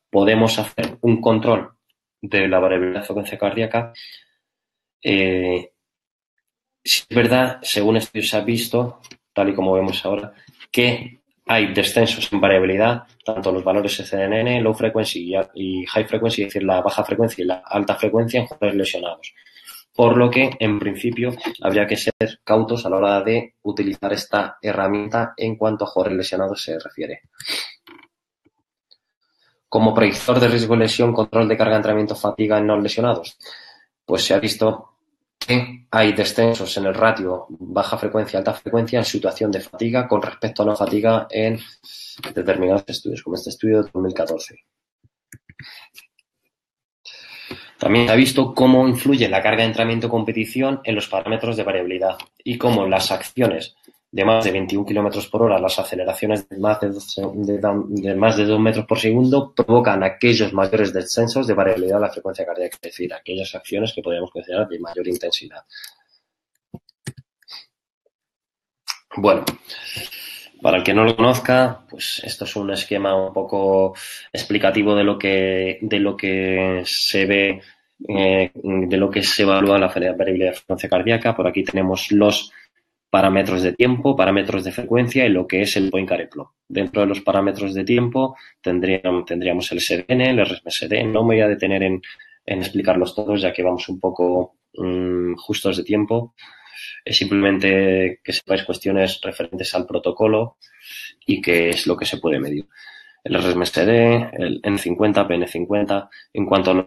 podemos hacer un control de la variabilidad de frecuencia cardíaca, si es verdad, según estudios se ha visto, tal y como vemos ahora, que hay descensos en variabilidad, tanto los valores CNN, low frequency y high frequency, es decir, la baja frecuencia y la alta frecuencia en jugadores lesionados. Por lo que, en principio, habría que ser cautos a la hora de utilizar esta herramienta en cuanto a jugadores lesionados se refiere. Como predictor de riesgo de lesión, control de carga de entrenamiento, fatiga en no lesionados, pues se ha visto que hay descensos en el ratio baja frecuencia, alta frecuencia en situación de fatiga con respecto a no fatiga en determinados estudios, como este estudio de 2014. También se ha visto cómo influye la carga de entrenamiento competición en los parámetros de variabilidad y cómo las acciones de más de 21 km por hora, las aceleraciones de más de 2 metros por segundo, provocan aquellos mayores descensos de variabilidad de la frecuencia cardíaca, es decir, aquellas acciones que podríamos considerar de mayor intensidad. Bueno, para el que no lo conozca, pues esto es un esquema un poco explicativo de lo que se ve, de lo que se evalúa la variabilidad de frecuencia cardíaca. Por aquí tenemos los parámetros de tiempo, parámetros de frecuencia y lo que es el Poincaré Plot. Dentro de los parámetros de tiempo tendríamos el SDN, el RMSD. No me voy a detener en explicarlos todos, ya que vamos un poco justos de tiempo. Es simplemente que sepáis cuestiones referentes al protocolo y qué es lo que se puede medir. El RMSD, el N50, PN50. En cuanto a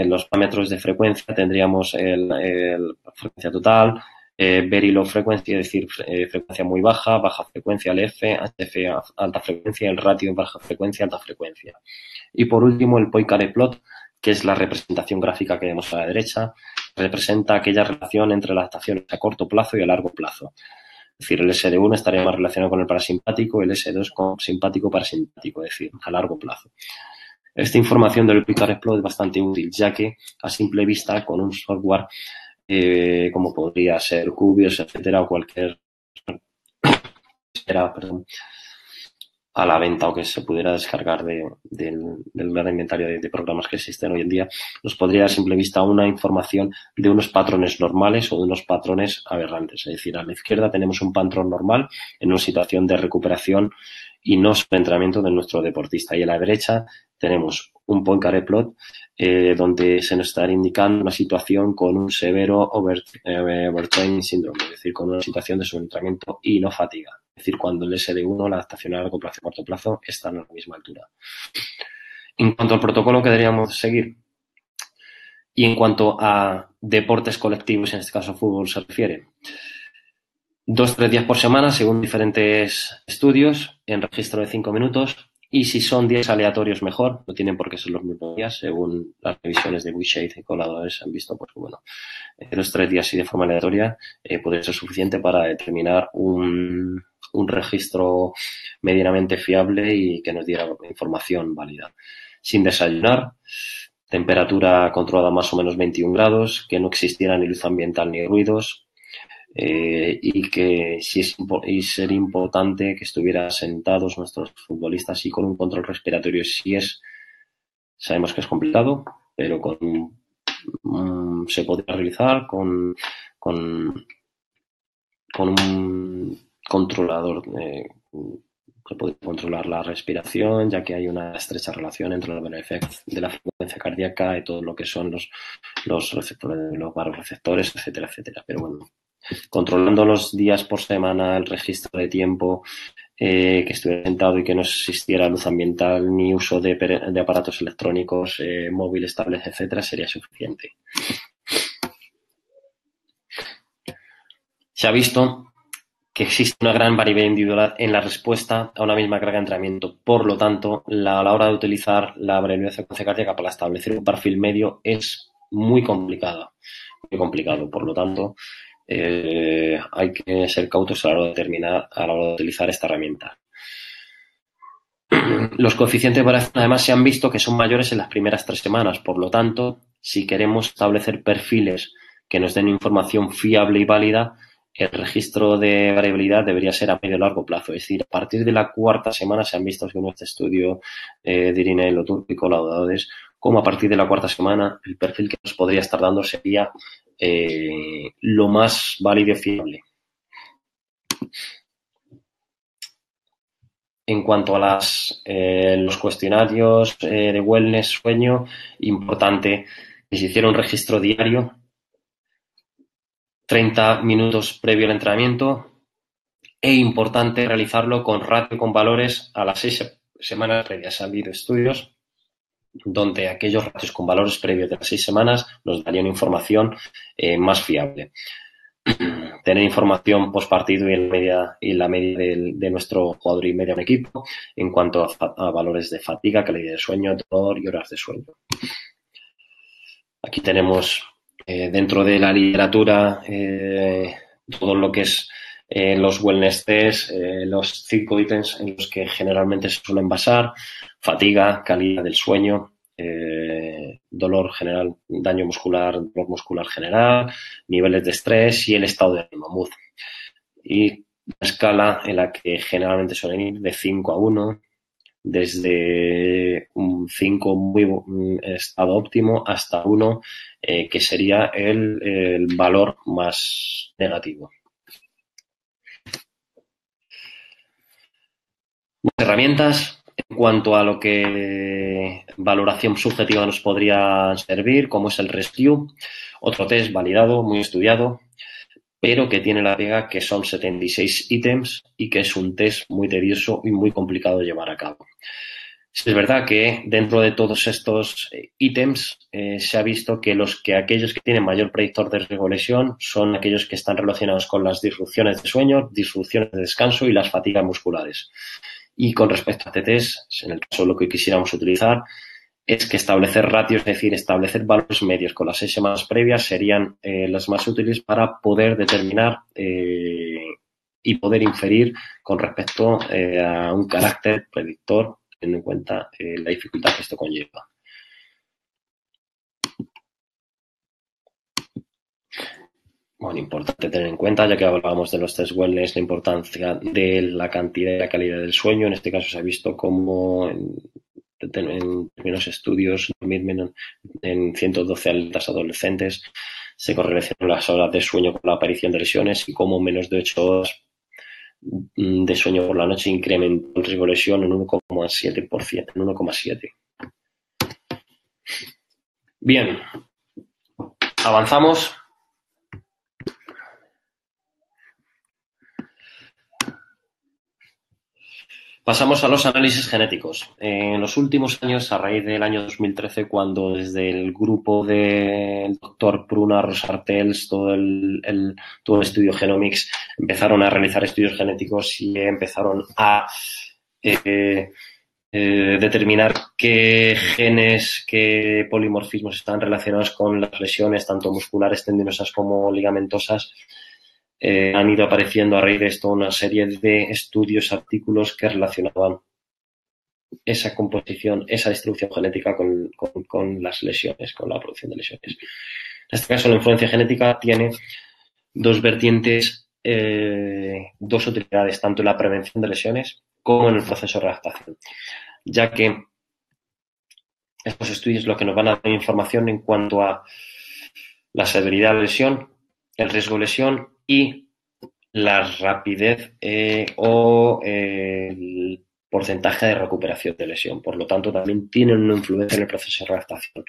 los parámetros de frecuencia, tendríamos el frecuencia total, very low frequency, es decir, frecuencia muy baja, baja frecuencia, LF, HF, alta frecuencia, el ratio baja frecuencia, alta frecuencia. Y por último, el Poincaré Plot, que es la representación gráfica que vemos a la derecha, representa aquella relación entre las adaptaciones a corto plazo y a largo plazo. Es decir, el SD1 estaría más relacionado con el parasimpático y el S2 con simpático-parasimpático, es decir, a largo plazo. Esta información del Poincaré Plot es bastante útil, ya que a simple vista, con un software como podría ser Cubios, etcétera, o cualquier a la venta o que se pudiera descargar del gran inventario de programas que existen hoy en día, nos podría dar a simple vista una información de unos patrones normales o de unos patrones aberrantes. Es decir, a la izquierda tenemos un patrón normal en una situación de recuperación y no sobreentrenamiento de nuestro deportista. Y a la derecha tenemos un Poincaré Plot donde se nos está indicando una situación con un severo overtraining syndrome, es decir, con una situación de sobreentrenamiento y no fatiga. Es decir, cuando el SD1, la adaptación a largo plazo y corto plazo, están a la misma altura. En cuanto al protocolo que deberíamos seguir y en cuanto a deportes colectivos, en este caso fútbol se refiere, 2-3 días por semana, según diferentes estudios, en registro de 5 minutos. Y si son días aleatorios, mejor. No tienen por qué ser los mismos días, según las revisiones de WeShade y colaboradores han visto, pues bueno, 2-3 días y de forma aleatoria podría ser suficiente para determinar un registro medianamente fiable y que nos diera información válida. Sin desayunar, temperatura controlada más o menos 21 grados, que no existiera ni luz ambiental ni ruidos, y que sería importante que estuvieran sentados nuestros futbolistas y con un control respiratorio. Sabemos que es complicado, pero se podría realizar con un controlador. Se puede controlar la respiración, ya que hay una estrecha relación entre los beneficios de la frecuencia cardíaca y todo lo que son los receptores, los vasoreceptores, etcétera, etcétera. Pero bueno, controlando los días por semana, el registro de tiempo, que estuviera sentado y que no existiera luz ambiental ni uso de aparatos electrónicos, móviles, tablets, etcétera, sería suficiente. Se ha visto que existe una gran variabilidad individual en la respuesta a una misma carga de entrenamiento. Por lo tanto, a la hora de utilizar la variabilidad de frecuencia cardíaca para establecer un perfil medio es muy complicado. Por lo tanto, hay que ser cautos a la hora de utilizar esta herramienta. Los coeficientes de variación además se han visto que son mayores en las primeras 3 semanas. Por lo tanto, si queremos establecer perfiles que nos den información fiable y válida, el registro de variabilidad debería ser a medio y largo plazo. Es decir, a partir de la 4ª semana se han visto, según este estudio de Irina Loturco y colaboradores, como a partir de la cuarta semana el perfil que nos podría estar dando sería lo más válido y fiable. En cuanto a los cuestionarios de wellness, sueño, importante que se hiciera un registro diario, 30 minutos previo al entrenamiento, e importante realizarlo con ratio con valores a las 6 semanas previas. Han habido estudios donde aquellos ratios con valores previos de las 6 semanas nos darían información más fiable. Tener información post partido y la media de nuestro jugador y media de un equipo en cuanto a valores de fatiga, calidad de sueño, dolor y horas de sueño. Aquí tenemos dentro de la literatura todo lo que es los wellness tests, los 5 ítems en los que generalmente se suelen basar: fatiga, calidad del sueño, dolor general, daño muscular, dolor muscular general, niveles de estrés y el estado de ánimo, mood. Y una escala en la que generalmente suelen ir de 5 a 1, desde un 5 muy estado óptimo hasta 1 que sería el valor más negativo. Más herramientas en cuanto a lo que valoración subjetiva nos podría servir, como es el RESCUE, otro test validado, muy estudiado, pero que tiene la pega que son 76 ítems y que es un test muy tedioso y muy complicado de llevar a cabo. Es verdad que dentro de todos estos ítems se ha visto que aquellos que tienen mayor predictor de riesgo de lesión son aquellos que están relacionados con las disrupciones de sueño, disrupciones de descanso y las fatigas musculares. Y con respecto a este test, en el caso de lo que quisiéramos utilizar, es que establecer ratios, es decir, establecer valores medios con las 6 semanas previas serían las más útiles para poder determinar y poder inferir con respecto a un carácter predictor, teniendo en cuenta la dificultad que esto conlleva. Bueno, importante tener en cuenta, ya que hablábamos de los test wellness, la importancia de la cantidad y la calidad del sueño. En este caso se ha visto como en primeros estudios, en 112 atletas adolescentes se correlacionan las horas de sueño con la aparición de lesiones y como menos de 8 horas de sueño por la noche incrementó el riesgo de lesión en 1,7%, en 1,7. Bien, avanzamos. Pasamos a los análisis genéticos. En los últimos años, a raíz del año 2013, cuando desde el grupo del doctor Pruna Rosartels, todo el estudio Genomics, empezaron a realizar estudios genéticos y empezaron a determinar qué genes, qué polimorfismos están relacionados con las lesiones, tanto musculares, tendinosas como ligamentosas. Han ido apareciendo a raíz de esto una serie de estudios, artículos que relacionaban esa composición, esa distribución genética con las lesiones, con la producción de lesiones. En este caso, la influencia genética tiene dos vertientes, dos utilidades, tanto en la prevención de lesiones como en el proceso de readaptación, ya que estos estudios lo que nos van a dar información en cuanto a la severidad de la lesión, el riesgo de lesión y la rapidez o el porcentaje de recuperación de lesión. Por lo tanto, también tienen una influencia en el proceso de readaptación.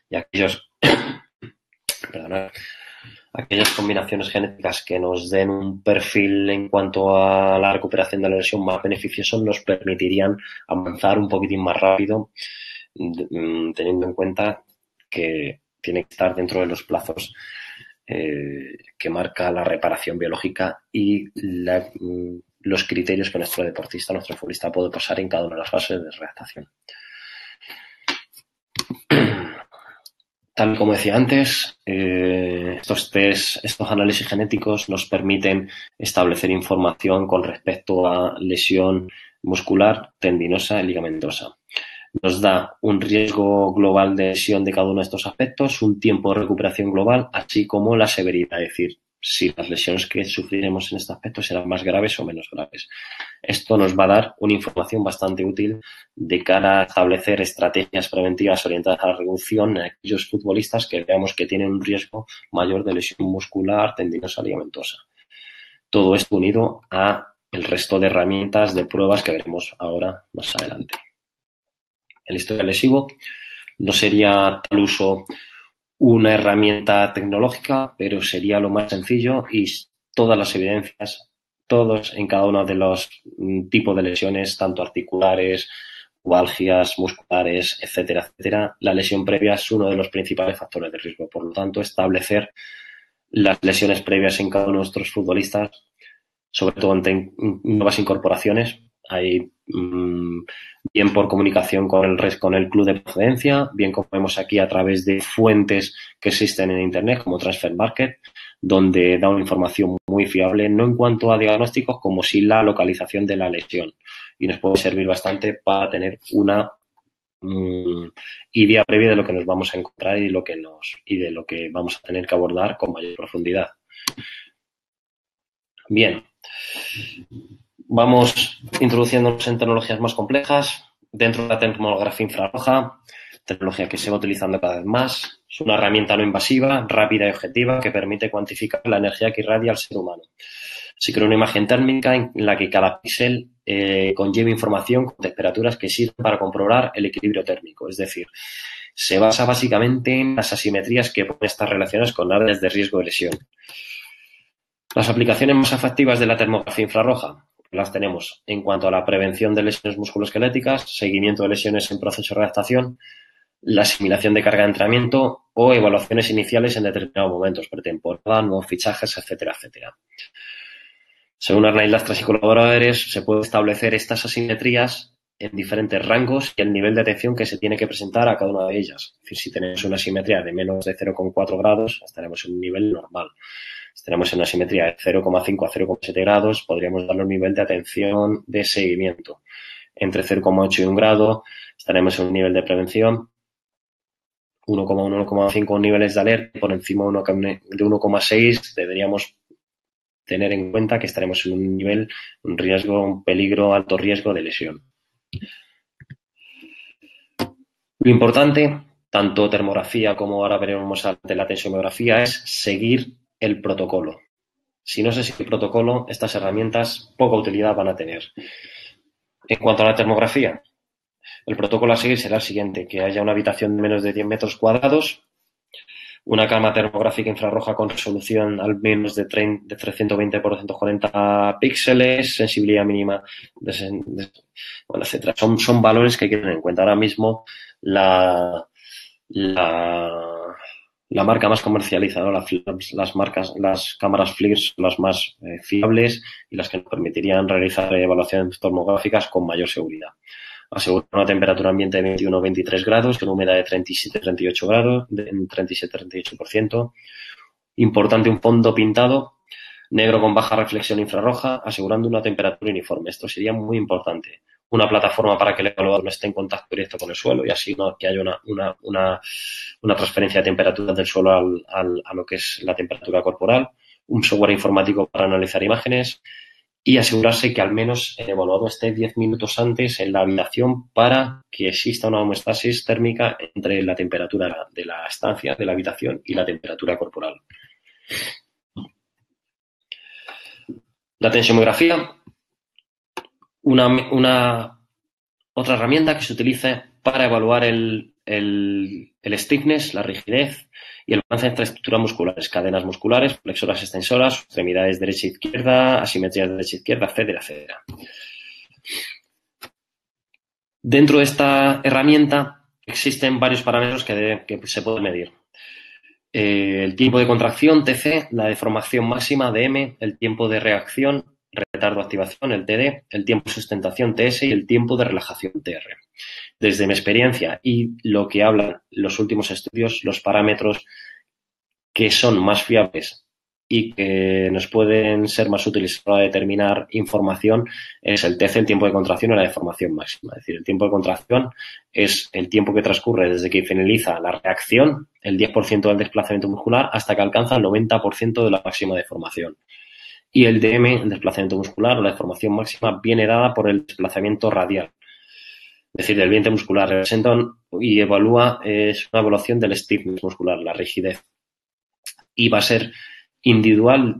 Y aquellas combinaciones genéticas que nos den un perfil en cuanto a la recuperación de la lesión más beneficioso nos permitirían avanzar un poquitín más rápido, teniendo en cuenta que tiene que estar dentro de los plazos que marca la reparación biológica y los criterios que nuestro deportista, nuestro futbolista puede pasar en cada una de las fases de readaptación. Tal como decía antes, estos análisis genéticos nos permiten establecer información con respecto a lesión muscular, tendinosa y ligamentosa. Nos da un riesgo global de lesión de cada uno de estos aspectos, un tiempo de recuperación global, así como la severidad, es decir, si las lesiones que sufriremos en este aspecto serán más graves o menos graves. Esto nos va a dar una información bastante útil de cara a establecer estrategias preventivas orientadas a la reducción en aquellos futbolistas que veamos que tienen un riesgo mayor de lesión muscular, tendinosa, ligamentosa. Todo esto unido a el resto de herramientas de pruebas que veremos ahora más adelante. El historial lesivo no sería tal uso una herramienta tecnológica, pero sería lo más sencillo y todas las evidencias, todos en cada uno de los tipos de lesiones, tanto articulares, pubalgias, musculares, etcétera, etcétera. La lesión previa es uno de los principales factores de riesgo. Por lo tanto, establecer las lesiones previas en cada uno de nuestros futbolistas, sobre todo en nuevas incorporaciones, hay bien por comunicación con el club de procedencia, bien como vemos aquí a través de fuentes que existen en Internet como Transfer Market, donde da una información muy fiable, no en cuanto a diagnósticos, como sí la localización de la lesión. Y nos puede servir bastante para tener una idea previa de lo que nos vamos a encontrar y de lo que vamos a tener que abordar con mayor profundidad. Bien. Vamos introduciéndonos en tecnologías más complejas. Dentro de la termografía infrarroja, tecnología que se va utilizando cada vez más. Es una herramienta no invasiva, rápida y objetiva que permite cuantificar la energía que irradia al ser humano. Se crea una imagen térmica en la que cada píxel conlleva información con temperaturas que sirven para comprobar el equilibrio térmico. Es decir, se basa básicamente en las asimetrías que pueden estar relacionadas con áreas de riesgo de lesión. Las aplicaciones más efectivas de la termografía infrarroja las tenemos en cuanto a la prevención de lesiones musculoesqueléticas, seguimiento de lesiones en proceso de adaptación, la asimilación de carga de entrenamiento o evaluaciones iniciales en determinados momentos, pretemporada, nuevos fichajes, etcétera, etcétera. Según Arnaud Lastras y colaboradores, se puede establecer estas asimetrías en diferentes rangos y el nivel de atención que se tiene que presentar a cada una de ellas. Es decir, si tenemos una asimetría de menos de 0,4 grados, estaremos en un nivel normal. Si tenemos una simetría de 0,5 a 0,7 grados, podríamos darle un nivel de atención de seguimiento. Entre 0,8 y 1 grado estaremos en un nivel de prevención. 1,1, 1,5 niveles de alerta. Por encima de 1,6 deberíamos tener en cuenta que estaremos en un nivel, un riesgo, un peligro, alto riesgo de lesión. Lo importante, tanto termografía como ahora veremos de la tensiomografía, es seguir el protocolo. Si no se sigue el protocolo, estas herramientas poca utilidad van a tener. En cuanto a la termografía, el protocolo a seguir será el siguiente: que haya una habitación de menos de 10 metros cuadrados, una cámara termográfica infrarroja con resolución al menos de 320 por 240 píxeles, sensibilidad mínima, bueno, etcétera. Son valores que hay que tener en cuenta. Ahora mismo la marca más comercializada, ¿no? Las cámaras FLIR son las más fiables y las que nos permitirían realizar evaluaciones termográficas con mayor seguridad. Asegura una temperatura ambiente de 21-23 grados, con humedad de 37-38 grados, en 37-38%. Importante un fondo pintado, negro con baja reflexión infrarroja, asegurando una temperatura uniforme. Esto sería muy importante. Una plataforma para que el evaluador no esté en contacto directo con el suelo y así no que haya una transferencia de temperatura del suelo a lo que es la temperatura corporal. Un software informático para analizar imágenes y asegurarse que al menos el evaluador esté 10 minutos antes en la habitación para que exista una homeostasis térmica entre la temperatura de la estancia, de la habitación, y la temperatura corporal. La tensiomografía, otra herramienta que se utiliza para evaluar el stiffness, la rigidez y el balance entre estructuras musculares, cadenas musculares, flexoras extensoras, extremidades derecha e izquierda, asimetrías derecha e izquierda, etcétera, etcétera. Dentro de esta herramienta existen varios parámetros que se pueden medir. El tiempo de contracción, TC, la deformación máxima, DM, el tiempo de reacción, retardo de activación, el TD, el tiempo de sustentación, TS, y el tiempo de relajación, TR. Desde mi experiencia y lo que hablan los últimos estudios, los parámetros que son más fiables y que nos pueden ser más útiles para determinar información es el TC, el tiempo de contracción, y la deformación máxima. Es decir, el tiempo de contracción es el tiempo que transcurre desde que finaliza la reacción, el 10% del desplazamiento muscular, hasta que alcanza el 90% de la máxima deformación. Y el DM, el desplazamiento muscular o la deformación máxima, viene dada por el desplazamiento radial, es decir, del vientre muscular. Representan y evalúa, es una evaluación del stiffness muscular, la rigidez. Y va a ser individual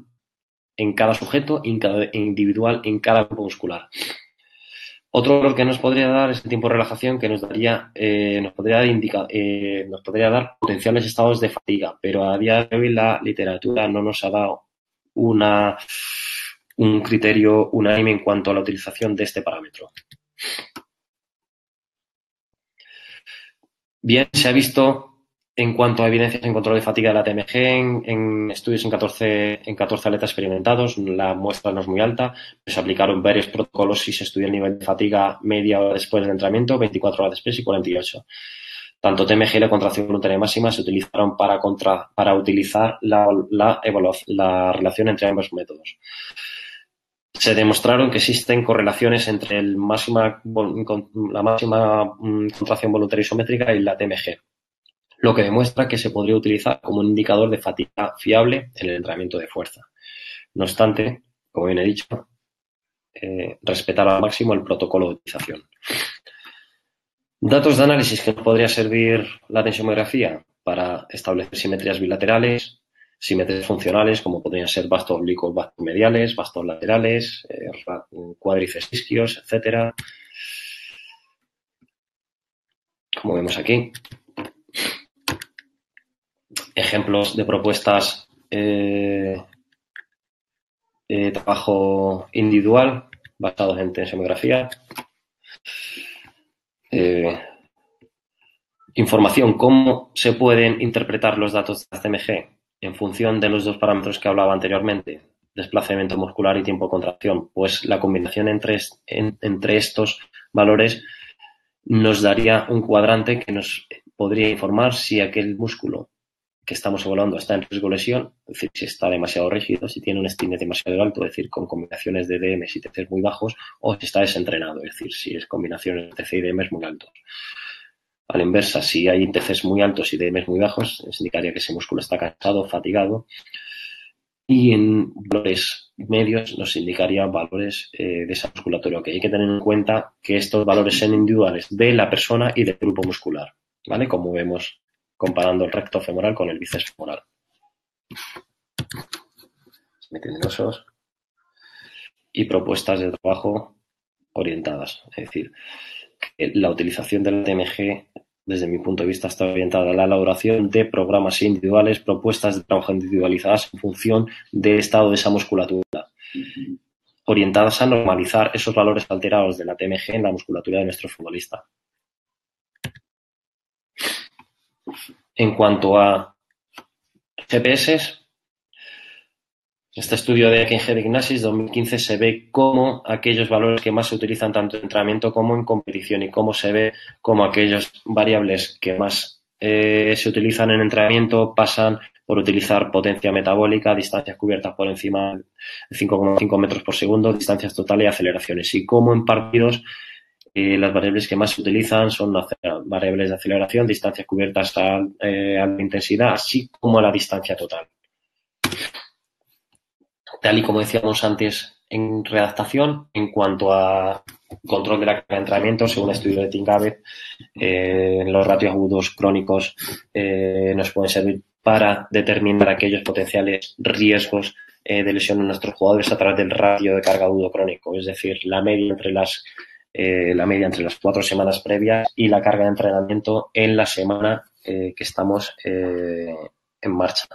en cada sujeto, individual en cada grupo muscular. Otro valor que nos podría dar es el tiempo de relajación, que nos podría dar potenciales estados de fatiga, pero a día de hoy la literatura no nos ha dado un criterio unánime en cuanto a la utilización de este parámetro. Bien, se ha visto en cuanto a evidencias en control de fatiga de la TMG en estudios en 14 atletas experimentados. La muestra no es muy alta, pero se aplicaron varios protocolos y se estudió el nivel de fatiga media hora después del entrenamiento, 24 horas después y 48. Tanto TMG y la contracción voluntaria máxima se utilizaron para utilizar la relación entre ambos métodos. Se demostraron que existen correlaciones entre la máxima contracción voluntaria isométrica y la TMG, lo que demuestra que se podría utilizar como un indicador de fatiga fiable en el entrenamiento de fuerza. No obstante, como bien he dicho, respetar al máximo el protocolo de utilización. Datos de análisis que nos podría servir la tensiomografía para establecer simetrías bilaterales, simetrías funcionales, como podrían ser vastos oblicuos, vastos mediales, vastos laterales, cuádriceps isquios, etcétera. Como vemos aquí. Ejemplos de propuestas trabajo individual basados en tensiomografía. Información, cómo se pueden interpretar los datos de la CMG en función de los dos parámetros que hablaba anteriormente, desplazamiento muscular y tiempo de contracción. Pues la combinación entre estos valores nos daría un cuadrante que nos podría informar si aquel músculo que estamos evaluando está en riesgo de lesión, es decir, si está demasiado rígido, si tiene un stiffness demasiado alto, es decir, con combinaciones de DMs y TCs muy bajos, o si está desentrenado, es decir, si es combinaciones de TC y DMs muy altos. A la inversa, si hay TCs muy altos y DMs muy bajos, eso indicaría que ese músculo está cansado, fatigado. Y en valores medios nos indicaría valores de esa musculatura. Okay, hay que tener en cuenta que estos valores son individuales de la persona y del grupo muscular, ¿vale? Como vemos comparando el recto femoral con el bíceps femoral. Metinosos y propuestas de trabajo orientadas. Es decir, que la utilización del TMG, desde mi punto de vista, está orientada a la elaboración de programas individuales, propuestas de trabajo individualizadas en función del estado de esa musculatura, orientadas a normalizar esos valores alterados de la TMG en la musculatura de nuestro futbolista. En cuanto a GPS, este estudio de King Ignasis 2015 se ve cómo aquellos valores que más se utilizan tanto en entrenamiento como en competición y cómo se ve cómo aquellas variables que más se utilizan en entrenamiento pasan por utilizar potencia metabólica, distancias cubiertas por encima de 5,5 metros por segundo, distancias totales y aceleraciones. Y cómo en partidos las variables que más se utilizan son variables de aceleración, distancias cubiertas a alta intensidad, así como la distancia total. Tal y como decíamos antes en redactación, en cuanto a control de la carga de entrenamiento, según el estudio de Tingavet, los ratios agudos crónicos nos pueden servir para determinar aquellos potenciales riesgos de lesión en nuestros jugadores a través del ratio de carga agudo crónico, es decir, la media entre las 4 semanas previas y la carga de entrenamiento en la semana que estamos en marcha.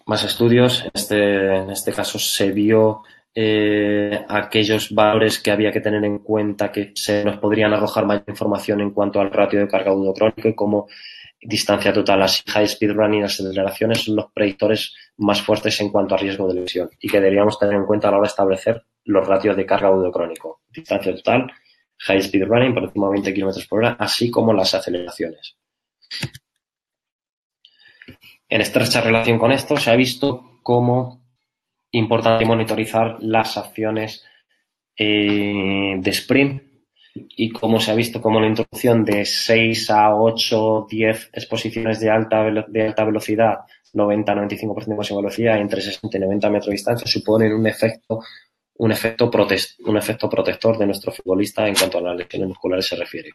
Más estudios, en este caso se vio aquellos valores que había que tener en cuenta que se nos podrían arrojar mayor información en cuanto al ratio de carga agudo crónico y como distancia total, así high speed running, aceleraciones son los predictores más fuertes en cuanto a riesgo de lesión y que deberíamos tener en cuenta a la hora de establecer los ratios de carga agudo crónico, distancia total, high speed running por encima de 20 km por hora, así como las aceleraciones. En estrecha relación con esto se ha visto cómo importante monitorizar las acciones de sprint y cómo se ha visto cómo la introducción de 6 a 8, 10 exposiciones de alta velocidad 90-95% de máxima velocidad entre 60 y 90 metros de distancia suponen un efecto protector de nuestro futbolista en cuanto a las lesiones musculares se refiere.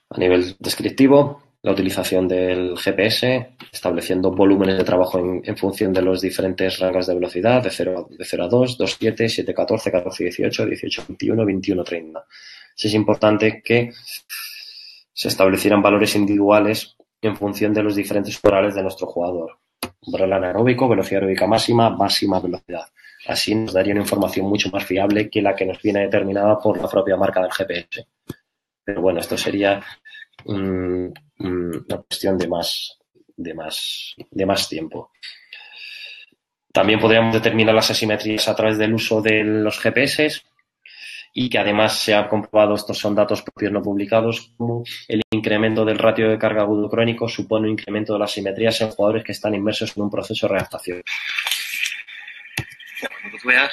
A nivel descriptivo, la utilización del GPS, estableciendo volúmenes de trabajo en función de los diferentes rangos de velocidad, de 0 a 2, 2,7, 7,14, 14,18, 18,21, 21,30. Sí es importante que se establecieran valores individuales en función de los diferentes umbrales de nuestro jugador. Umbral anaeróbico, velocidad aeróbica máxima velocidad. Así nos daría una información mucho más fiable que la que nos viene determinada por la propia marca del GPS. Pero bueno, esto sería una cuestión de más tiempo. También podríamos determinar las asimetrías a través del uso de los GPS y que además se ha comprobado, estos son datos propios no publicados, como el incremento del ratio de carga agudo crónico supone un incremento de las asimetrías en jugadores que están inmersos en un proceso de readaptación. Como tú veas.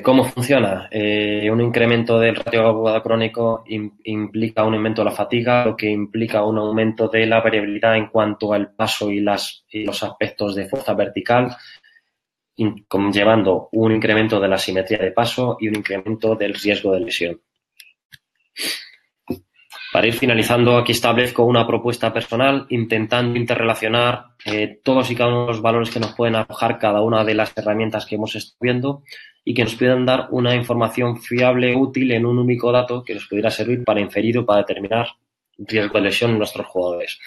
¿Cómo funciona? Un incremento del ratio agudo crónico implica un aumento de la fatiga, lo que implica un aumento de la variabilidad en cuanto al paso y los aspectos de fuerza vertical, conllevando un incremento de la simetría de paso y un incremento del riesgo de lesión. Para ir finalizando, aquí establezco una propuesta personal intentando interrelacionar todos y cada uno de los valores que nos pueden arrojar cada una de las herramientas que hemos estado viendo y que nos puedan dar una información fiable, útil en un único dato que nos pudiera servir para inferir o para determinar riesgo de lesión en nuestros jugadores.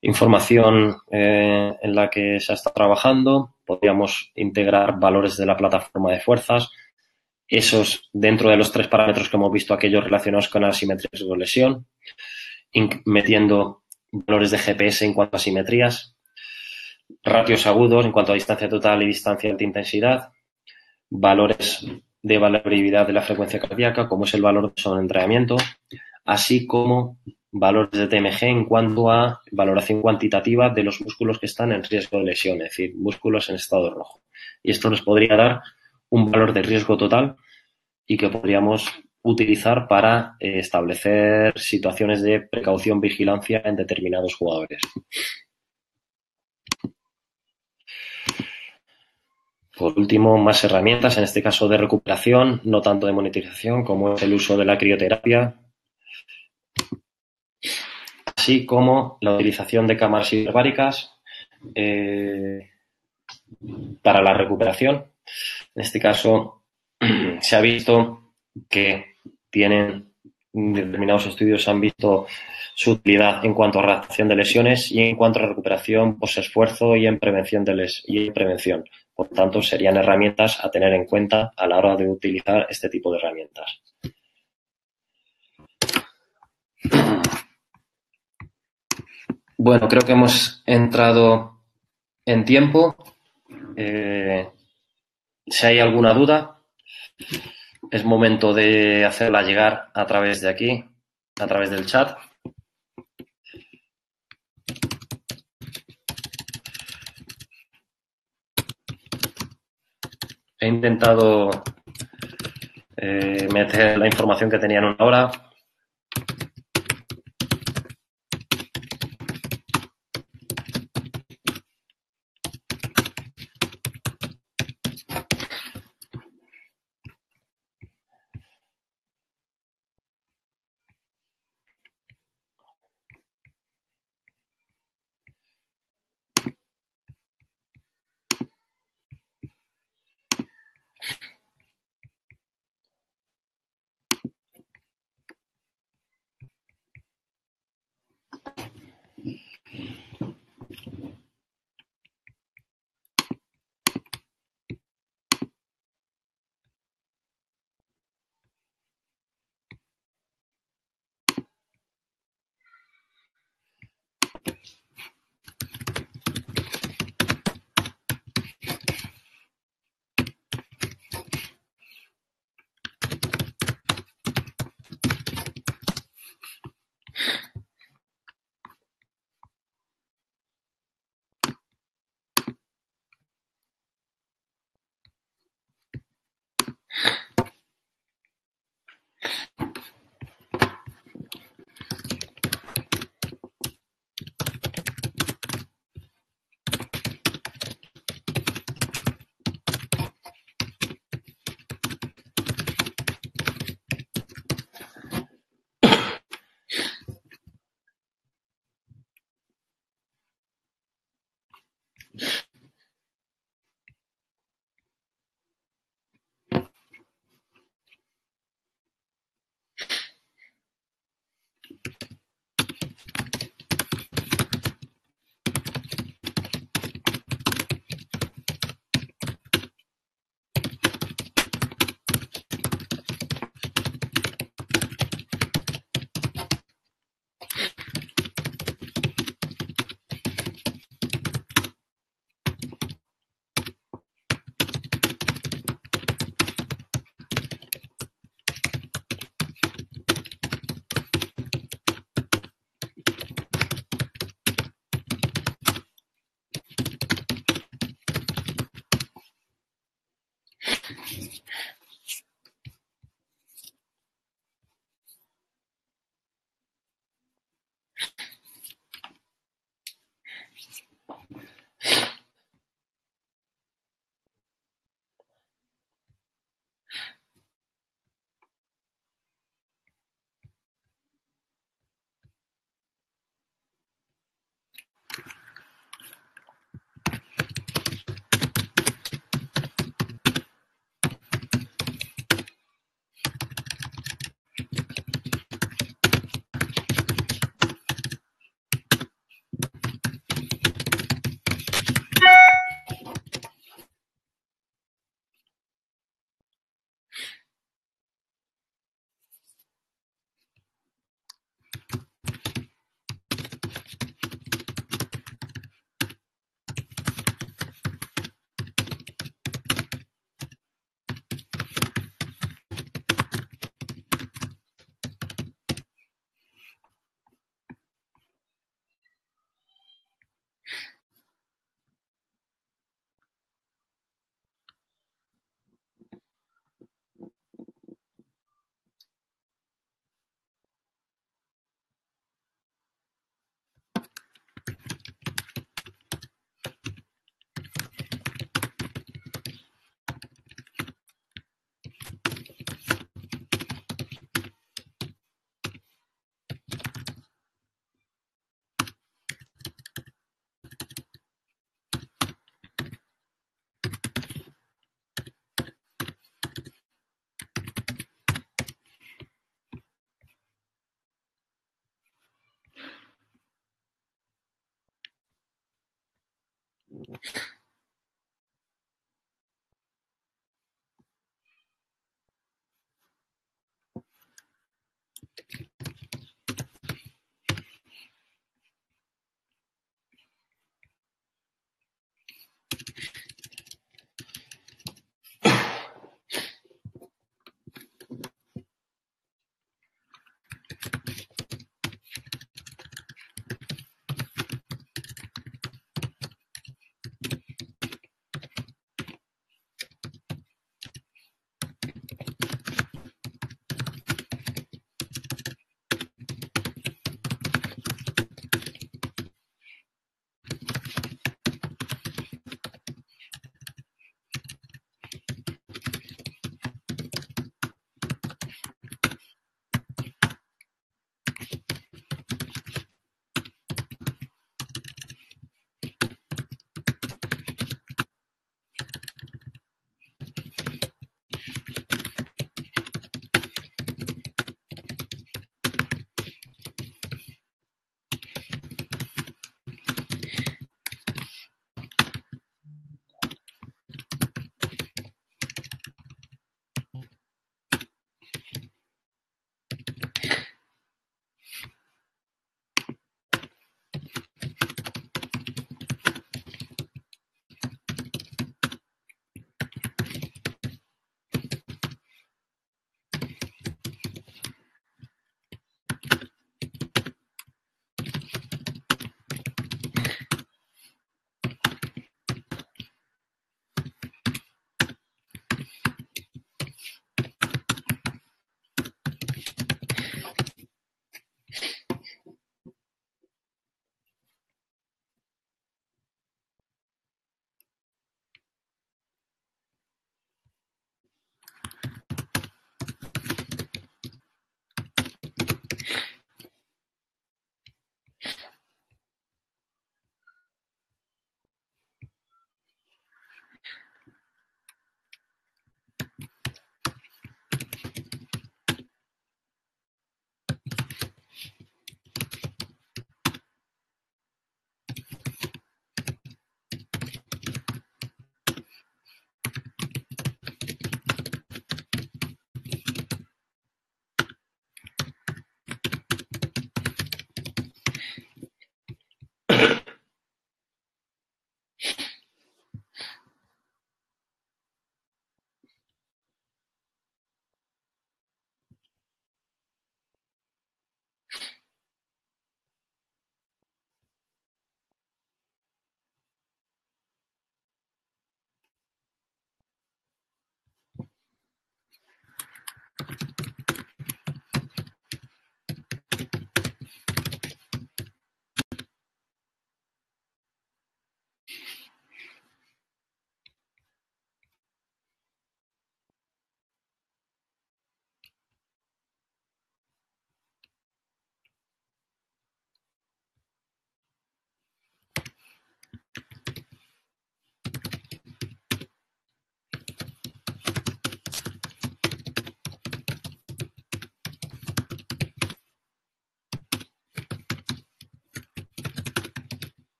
Información en la que se está trabajando, podríamos integrar valores de la plataforma de fuerzas, esos dentro de los 3 parámetros que hemos visto, aquellos relacionados con asimetrías de lesión, metiendo valores de GPS en cuanto a asimetrías, ratios agudos en cuanto a distancia total y distancia de alta intensidad, valores de variabilidad de la frecuencia cardíaca, como es el valor de sobreentrenamiento, así como valores de TMG en cuanto a valoración cuantitativa de los músculos que están en riesgo de lesión, es decir, músculos en estado rojo. Y esto nos podría dar un valor de riesgo total y que podríamos utilizar para establecer situaciones de precaución, vigilancia en determinados jugadores. Por último, más herramientas, en este caso de recuperación, no tanto de monitorización, como es el uso de la crioterapia, así como la utilización de cámaras hiperbáricas para la recuperación. En este caso, se ha visto que determinados estudios han visto su utilidad en cuanto a reacción de lesiones y en cuanto a recuperación post-esfuerzo y en prevención prevención. Por tanto, serían herramientas a tener en cuenta a la hora de utilizar este tipo de herramientas. Bueno, creo que hemos entrado en tiempo. Si hay alguna duda, es momento de hacerla llegar a través de aquí, a través del chat. He intentado meter la información que tenía en una hora.